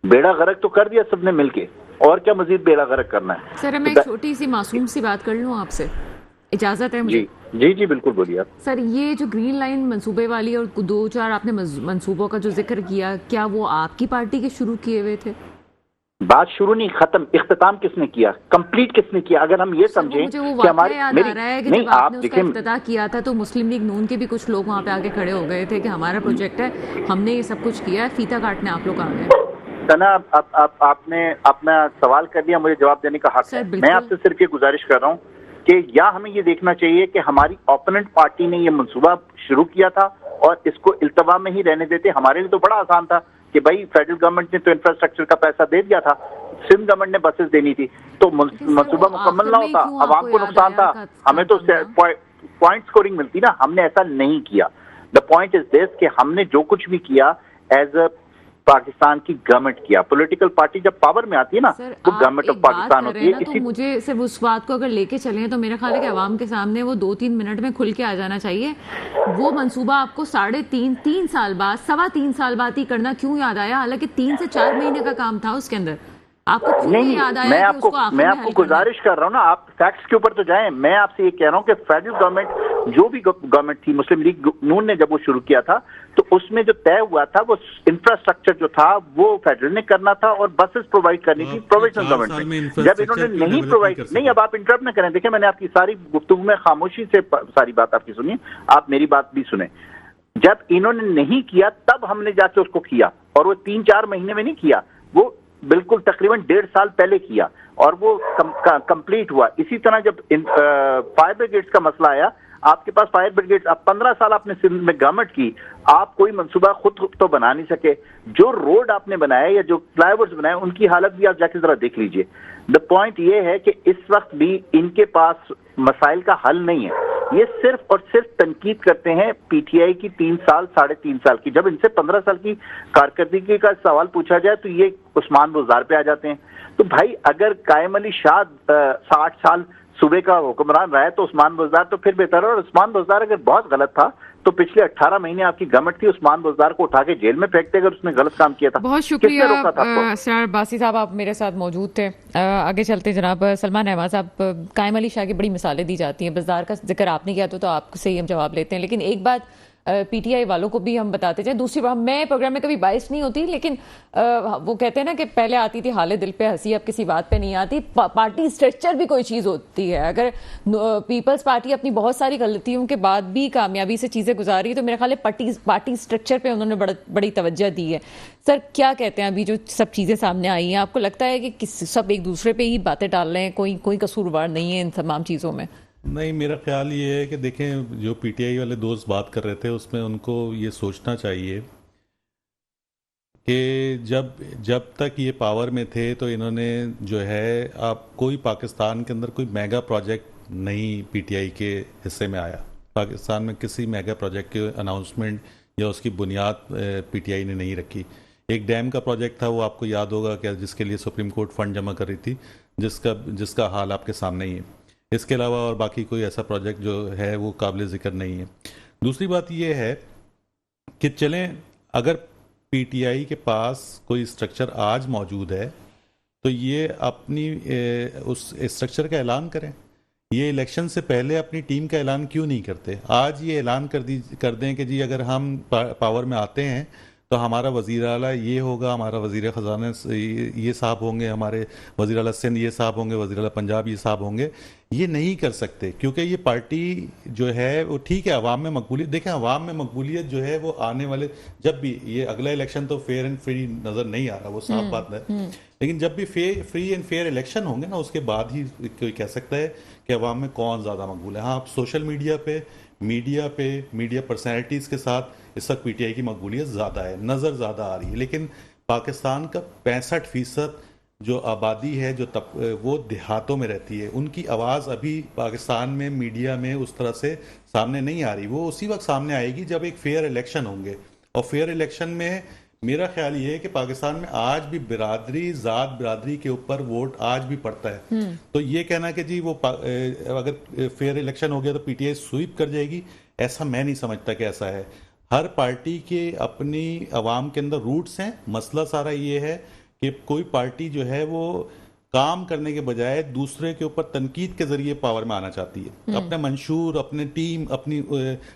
बेड़ा गर्क तो कर दिया सबने मिलके, और क्या मजीद बेड़ा गर्क करना है। सर मैं एक छोटी सी मासूम सी बात कर लूं आपसे, इजाजत है मुझे? जी बिल्कुल बोलिए आप। सर ये जो ग्रीन लाइन मंसूबे वाली और 2-4 आपने मंसूबों का जो जिक्र किया, क्या वो आपकी पार्टी के शुरू किए हुए थे? बात शुरू नहीं, खत्म। इख्तिताम किसने किया, कंप्लीट किसने किया? अगर हम ये समझें कि हमारे नहीं, आपने उसका इफ्तिताह किया था तो मुस्लिम लीग नून के भी कुछ लोग वहाँ पे आगे खड़े हो गए थे कि हमारा प्रोजेक्ट है, हमने ये सब कुछ किया है, फीता काटने आप लोग आ गए। सना आपने अपना सवाल कर दिया, मुझे जवाब देने का हक है। मैं आपसे सिर्फ ये गुजारिश कर रहा हूँ कि या हमें ये देखना चाहिए कि हमारी ओपोनेंट पार्टी ने ये मंसूबा शुरू किया था और इसको इल्तवा में ही रहने देते। हमारे लिए तो बड़ा आसान था कि भाई फेडरल गवर्नमेंट ने तो इंफ्रास्ट्रक्चर का पैसा दे दिया था, सिंध गवर्नमेंट ने बसेस देनी थी, तो मंसूबा मुकम्मल ना होता, अवाम को नुकसान था, हमें तो पॉइंट स्कोरिंग मिलती ना। हमने ऐसा नहीं किया। द पॉइंट इज दिस कि हमने जो कुछ भी किया एज अ पाकिस्तान की गवर्नमेंट किया। पॉलिटिकल पार्टी जब पावर में आती है ना तो गवर्नमेंट ऑफ पाकिस्तान होती है। तो मुझे सिर्फ उस बात को अगर लेके चलें तो मेरा ख्याल है कि अवाम के सामने वो 2-3 मिनट में खुल के आ जाना चाहिए। वो मंसूबा आपको 3.5 साल बाद, 3.25 साल बाद ही करना क्यों याद आया? हालांकि 3 से 4 महीने का काम था उसके अंदर, आपको क्यों याद आया? मैं आपको गुजारिश कर रहा हूँ ना, आप फैक्ट्स के ऊपर तो जाएं। मैं आपसे ये कह रहा हूँ कि फेडरल गवर्नमेंट, जो भी गवर्नमेंट थी, मुस्लिम लीग नून ने जब वो शुरू किया था तो उसमें जो तय हुआ था वो इंफ्रास्ट्रक्चर जो था वो फेडरल ने करना था और बसेस प्रोवाइड करनी थी प्रोविजनल गवर्नमेंट में। जब इन्होंने नहीं प्रोवाइड, नहीं, अब आप इंटरप्ट न करें, देखिए मैंने आपकी सारी गुफ्तगू में खामोशी से सारी बात आपकी सुनी, आप मेरी बात भी सुने। जब इन्होंने नहीं किया तब हमने जाके उसको किया, और वो 3-4 महीने में नहीं किया, वो बिल्कुल तकरीबन 1.5 साल पहले किया और वो कंप्लीट हुआ। इसी तरह जब फायर ब्रिगेड्स का मसला आया, आपके पास फायर ब्रिगेड, अब 15 साल आपने सिंध में गवर्नमेंट की, आप कोई मंसूबा खुद तो बना नहीं सके। जो रोड आपने बनाया या जो फ्लाईओवर्स बनाए उनकी हालत भी आप जाके जरा देख लीजिए। द पॉइंट ये है कि इस वक्त भी इनके पास मसाइल का हल नहीं है। ये सिर्फ और सिर्फ तनकीद करते हैं पीटीआई की 3 साल 3.5 साल की। जब इनसे 15 साल की कारकर्दगी का सवाल पूछा जाए तो ये उस्मान बुज़दार पे आ जाते हैं। तो भाई अगर कायम अली शाह 60 साल सूबे का हुक्मरान रहा है तो उस्मान बुज़दार तो फिर बेहतर है। और उस्मान बुज़दार अगर बहुत गलत था तो पिछले 18 महीने आपकी गवर्नमेंट थी, उस्मान बुज़दार को उठा के जेल में फेंकते अगर उसने गलत काम किया था। बहुत शुक्रिया सर बासी साहब, आप मेरे साथ मौजूद थे। आगे चलते जनाब सलमान अहमद साहब, कायम अली शाह की बड़ी मिसालें दी जाती हैं, बुज़दार का जिक्र आपने किया तो आपसे ही हम जवाब लेते हैं। लेकिन एक बात पीटीआई वालों को भी हम बताते जाए। दूसरी बात, मैं प्रोग्राम में कभी बाइस नहीं होती, लेकिन वो कहते हैं ना कि पहले आती थी हाले दिल पे हंसी, अब किसी बात पे नहीं आती। पार्टी स्ट्रक्चर भी कोई चीज़ होती है। अगर पीपल्स पार्टी अपनी बहुत सारी गलतियों के बाद भी कामयाबी से चीज़ें गुजारी है, तो मेरे ख्याल है पार्टी स्ट्रक्चर पे उन्होंने बड़ी तवज्जो दी है। सर क्या कहते हैं, अभी जो सब चीज़ें सामने आई हैं, आपको लगता है कि सब एक दूसरे पे ही बातें डाल रहे हैं, कोई कसूरवार नहीं है इन तमाम चीज़ों में? नहीं, मेरा ख्याल ये है कि देखें, जो पीटीआई वाले दोस्त बात कर रहे थे उसमें उनको ये सोचना चाहिए कि जब तक ये पावर में थे तो इन्होंने जो है, आप कोई पाकिस्तान के अंदर कोई मेगा प्रोजेक्ट नहीं पीटीआई के हिस्से में आया। पाकिस्तान में किसी मेगा प्रोजेक्ट के अनाउंसमेंट या उसकी बुनियाद पीटीआई ने नहीं रखी। एक डैम का प्रोजेक्ट था, वो आपको याद होगा कि जिसके लिए सुप्रीम कोर्ट फंड जमा कर रही थी, जिसका हाल आपके सामने ही है। इसके अलावा और बाकी कोई ऐसा प्रोजेक्ट जो है वो काबिल ज़िक्र नहीं है। दूसरी बात ये है कि चलें, अगर पीटीआई के पास कोई स्ट्रक्चर आज मौजूद है तो ये अपनी उस स्ट्रक्चर का ऐलान करें। ये इलेक्शन से पहले अपनी टीम का ऐलान क्यों नहीं करते? आज ये ऐलान कर दें कि जी अगर हम पावर में आते हैं तो हमारा वज़ीर आला ये होगा, हमारा वज़ीर ख़जाना ये साहब होंगे, हमारे वज़ीर आला सिंध ये साहब होंगे, वज़ीर आला पंजाब ये साहब होंगे। ये नहीं कर सकते क्योंकि ये पार्टी जो है वो ठीक है, अवाम में मकबूलियत, देखें अवाम में मकबूलियत जो है वो आने वाले, जब भी ये अगला इलेक्शन तो फेयर एंड फ्री नज़र नहीं आ रहा, वो साफ बात है, लेकिन जब भी फ्री एंड फेयर इलेक्शन होंगे ना, उसके बाद ही कोई कह सकता है कि अवाम में कौन ज़्यादा मकबूल है। हाँ, आप सोशल मीडिया पर्सनैलिटीज़ के साथ इस वक्त पीटीआई की मकबूलियत ज़्यादा है, नज़र ज़्यादा आ रही है, लेकिन पाकिस्तान का 65% जो आबादी है वो देहातों में रहती है, उनकी आवाज़ अभी पाकिस्तान में मीडिया में उस तरह से सामने नहीं आ रही। वो उसी वक्त सामने आएगी जब एक फेयर इलेक्शन होंगे, और फेयर इलेक्शन में मेरा ख्याल ये है कि पाकिस्तान में आज भी ज़ात बिरादरी के ऊपर वोट आज भी पड़ता है। तो ये कहना कि जी वो अगर फेयर इलेक्शन हो गया तो पीटीआई स्वीप कर जाएगी, ऐसा मैं नहीं समझता कि ऐसा है। हर पार्टी के अपनी अवाम के अंदर रूट्स हैं। मसला सारा ये है कि कोई पार्टी जो है वो काम करने के बजाय दूसरे के ऊपर तनकीद के जरिए पावर में आना चाहती है। अपने मंशूर, अपने टीम, अपनी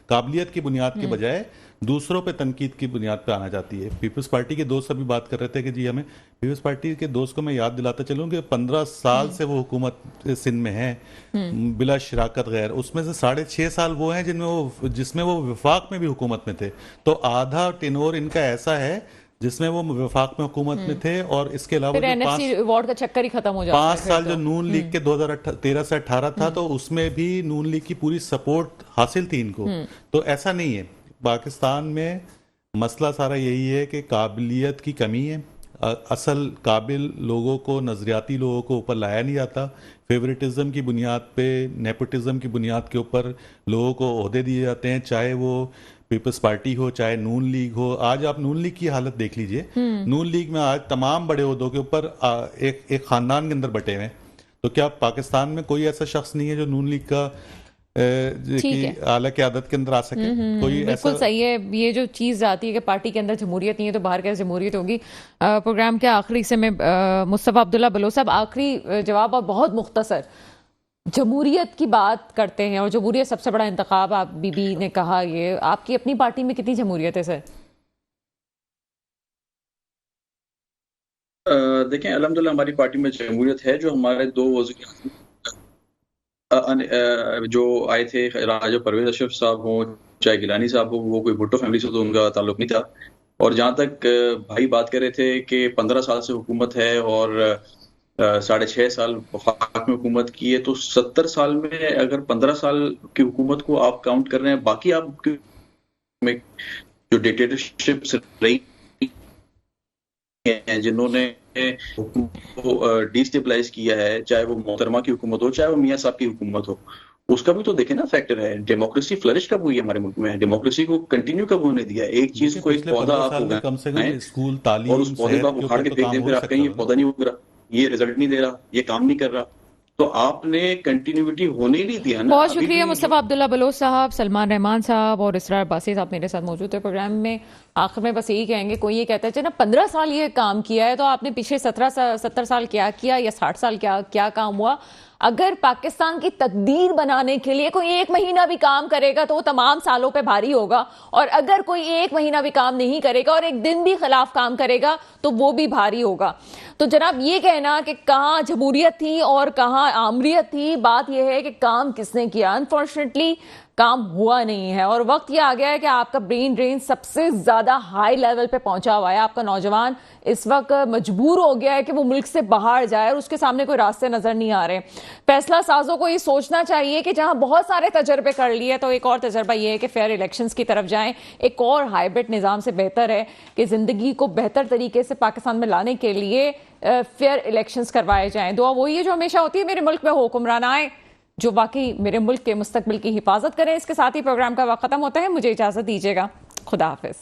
काबिलियत की बुनियाद के बजाय दूसरों पे तनकीद की बुनियाद पे आना चाहती है। पीपल्स पार्टी के दोस्त अभी बात कर रहे थे कि जी हमें, पीपल्स पार्टी के दोस्त को मैं याद दिलाता चलूँ कि 15 साल से वो हुकूमत सिंध में है बिला शराकत गैर। उसमें से 6.5 साल वो हैं जिसमें वो वफाक में भी हुकूमत में थे। तो आधा टेनोर इनका ऐसा है जिसमें वो वफाक में हुकूमत में थे, और इसके अलावा अवार्ड का चक्कर ही खत्म हो जाता है। 5 साल जो नून लीग के 2013 से 18 था, तो उसमें भी नून लीग की पूरी सपोर्ट हासिल थी इनको। तो ऐसा नहीं है। पाकिस्तान में मसला सारा यही है कि काबिलियत की कमी है। असल काबिल लोगों को, नजरियाती लोगों को ऊपर लाया नहीं जाता। फेवरेटिज्म की बुनियाद पे, नेपोटिज्म की बुनियाद के ऊपर लोगों को ओहदे दिए जाते हैं, चाहे वो पीपल्स पार्टी हो, चाहे नून लीग हो। आज आप नून लीग की हालत देख लीजिए। नून लीग में आज तमाम बड़े ओहदों के ऊपर एक खानदान के अंदर बटे हुए। तो क्या पाकिस्तान में कोई ऐसा शख्स नहीं है जो नून लीग का आला की आदत के अंदर आ सके? कोई बिल्कुल ऐसा सही है। ये जो चीज़ आती है कि पार्टी के अंदर जमहूरियत नहीं है तो बाहर कैसे जमहूरियत होगी। प्रोग्राम के आखिरी से में मुस्तफ़ा अब्दुल्ला बलोच साहब, आखिरी जवाब और बहुत मुख्तसर, जमहूरियत की बात करते हैं और जमहूरियत सबसे बड़ा इंतखाब, आप बीबी ने कहा, ये आपकी अपनी पार्टी में कितनी जमहूरियत है सर? देखें, अल्हम्दुलिल्लाह हमारी पार्टी में जमहूरियत है। जो हमारे 2 वज़ीर जो आए थे, राजा परवेज अशरफ साहब हो चाहे गिलानी साहब हो, वो कोई भुट्टो फैमिली से तो उनका ताल्लुक नहीं था। और जहाँ तक भाई बात कर रहे थे कि 15 साल से हुकूमत है और 6.5 साल वफाक में हुकूमत की है, तो 70 साल में अगर 15 साल की हुकूमत को आप काउंट कर रहे हैं, बाकी आप में जो डिक्टेटरशिप्स रही हैं, जिन्होंने डिस्टेबलाइज किया है, चाहे वो मोहतरमा की हुकूमत हो, चाहे वो मियाँ साहब की हुकूमत हो, उसका भी तो देखें ना फैक्टर है। डेमोक्रेसी फ्लरिश कब हुई है हमारे मुल्क में? डेमोक्रेसी को कंटिन्यू कब होने दिया? एक चीज को, एक पौधा आप कम से कम स्कूल, तालीम, और उस पौधे को आप उखाड़ के फेंक दें, फिर आप कहें ये पौधा नहीं उग रहा, ये रिजल्ट नहीं दे रहा, ये काम नहीं कर रहा, तो आपने कंटिन्यूटी होने ही नहीं दिया ना। बहुत शुक्रिया मुस्तफ़ा अब्दुल्ला बलोच साहब, सलमान रहमान साहब और इसरार अब्बासी साहब मेरे साथ मौजूद है प्रोग्राम में। आखिर में बस यही कहेंगे, कोई ये कहता है ना 15 साल ये काम किया है तो आपने पिछले 70 साल क्या किया या 60 साल क्या काम हुआ। अगर पाकिस्तान की तकदीर बनाने के लिए कोई 1 महीना भी काम करेगा तो वो तमाम सालों पे भारी होगा, और अगर कोई 1 महीना भी काम नहीं करेगा और एक दिन भी खिलाफ काम करेगा तो वो भी भारी होगा। तो जनाब ये कहना कि कहाँ जमहूरियत थी और कहाँ आमरीत थी, बात यह है कि काम किसने किया। अनफॉर्चुनेटली काम हुआ नहीं है और वक्त ये आ गया है कि आपका ब्रेन ड्रेन सबसे ज्यादा हाई लेवल पे पहुंचा हुआ है। आपका नौजवान इस वक्त मजबूर हो गया है कि वो मुल्क से बाहर जाए और उसके सामने कोई रास्ते नजर नहीं आ रहे। फैसला साजों को ये सोचना चाहिए कि जहां बहुत सारे तजर्बे कर लिए तो एक और तजर्बा ये है कि फेयर इलेक्शंस की तरफ जाएं। एक और हाइब्रिड निज़ाम से बेहतर है कि जिंदगी को बेहतर तरीके से पाकिस्तान में लाने के लिए फेयर इलेक्शंस करवाए जाएं। दुआ वही है जो हमेशा होती है, मेरे मुल्क में हुक्मरान आए जो वाकई मेरे मुल्क के मुस्तकबिल की हिफाजत करें। इसके साथ ही प्रोग्राम का वक्त खत्म होता है, मुझे इजाजत दीजिएगा। खुदा हाफिज।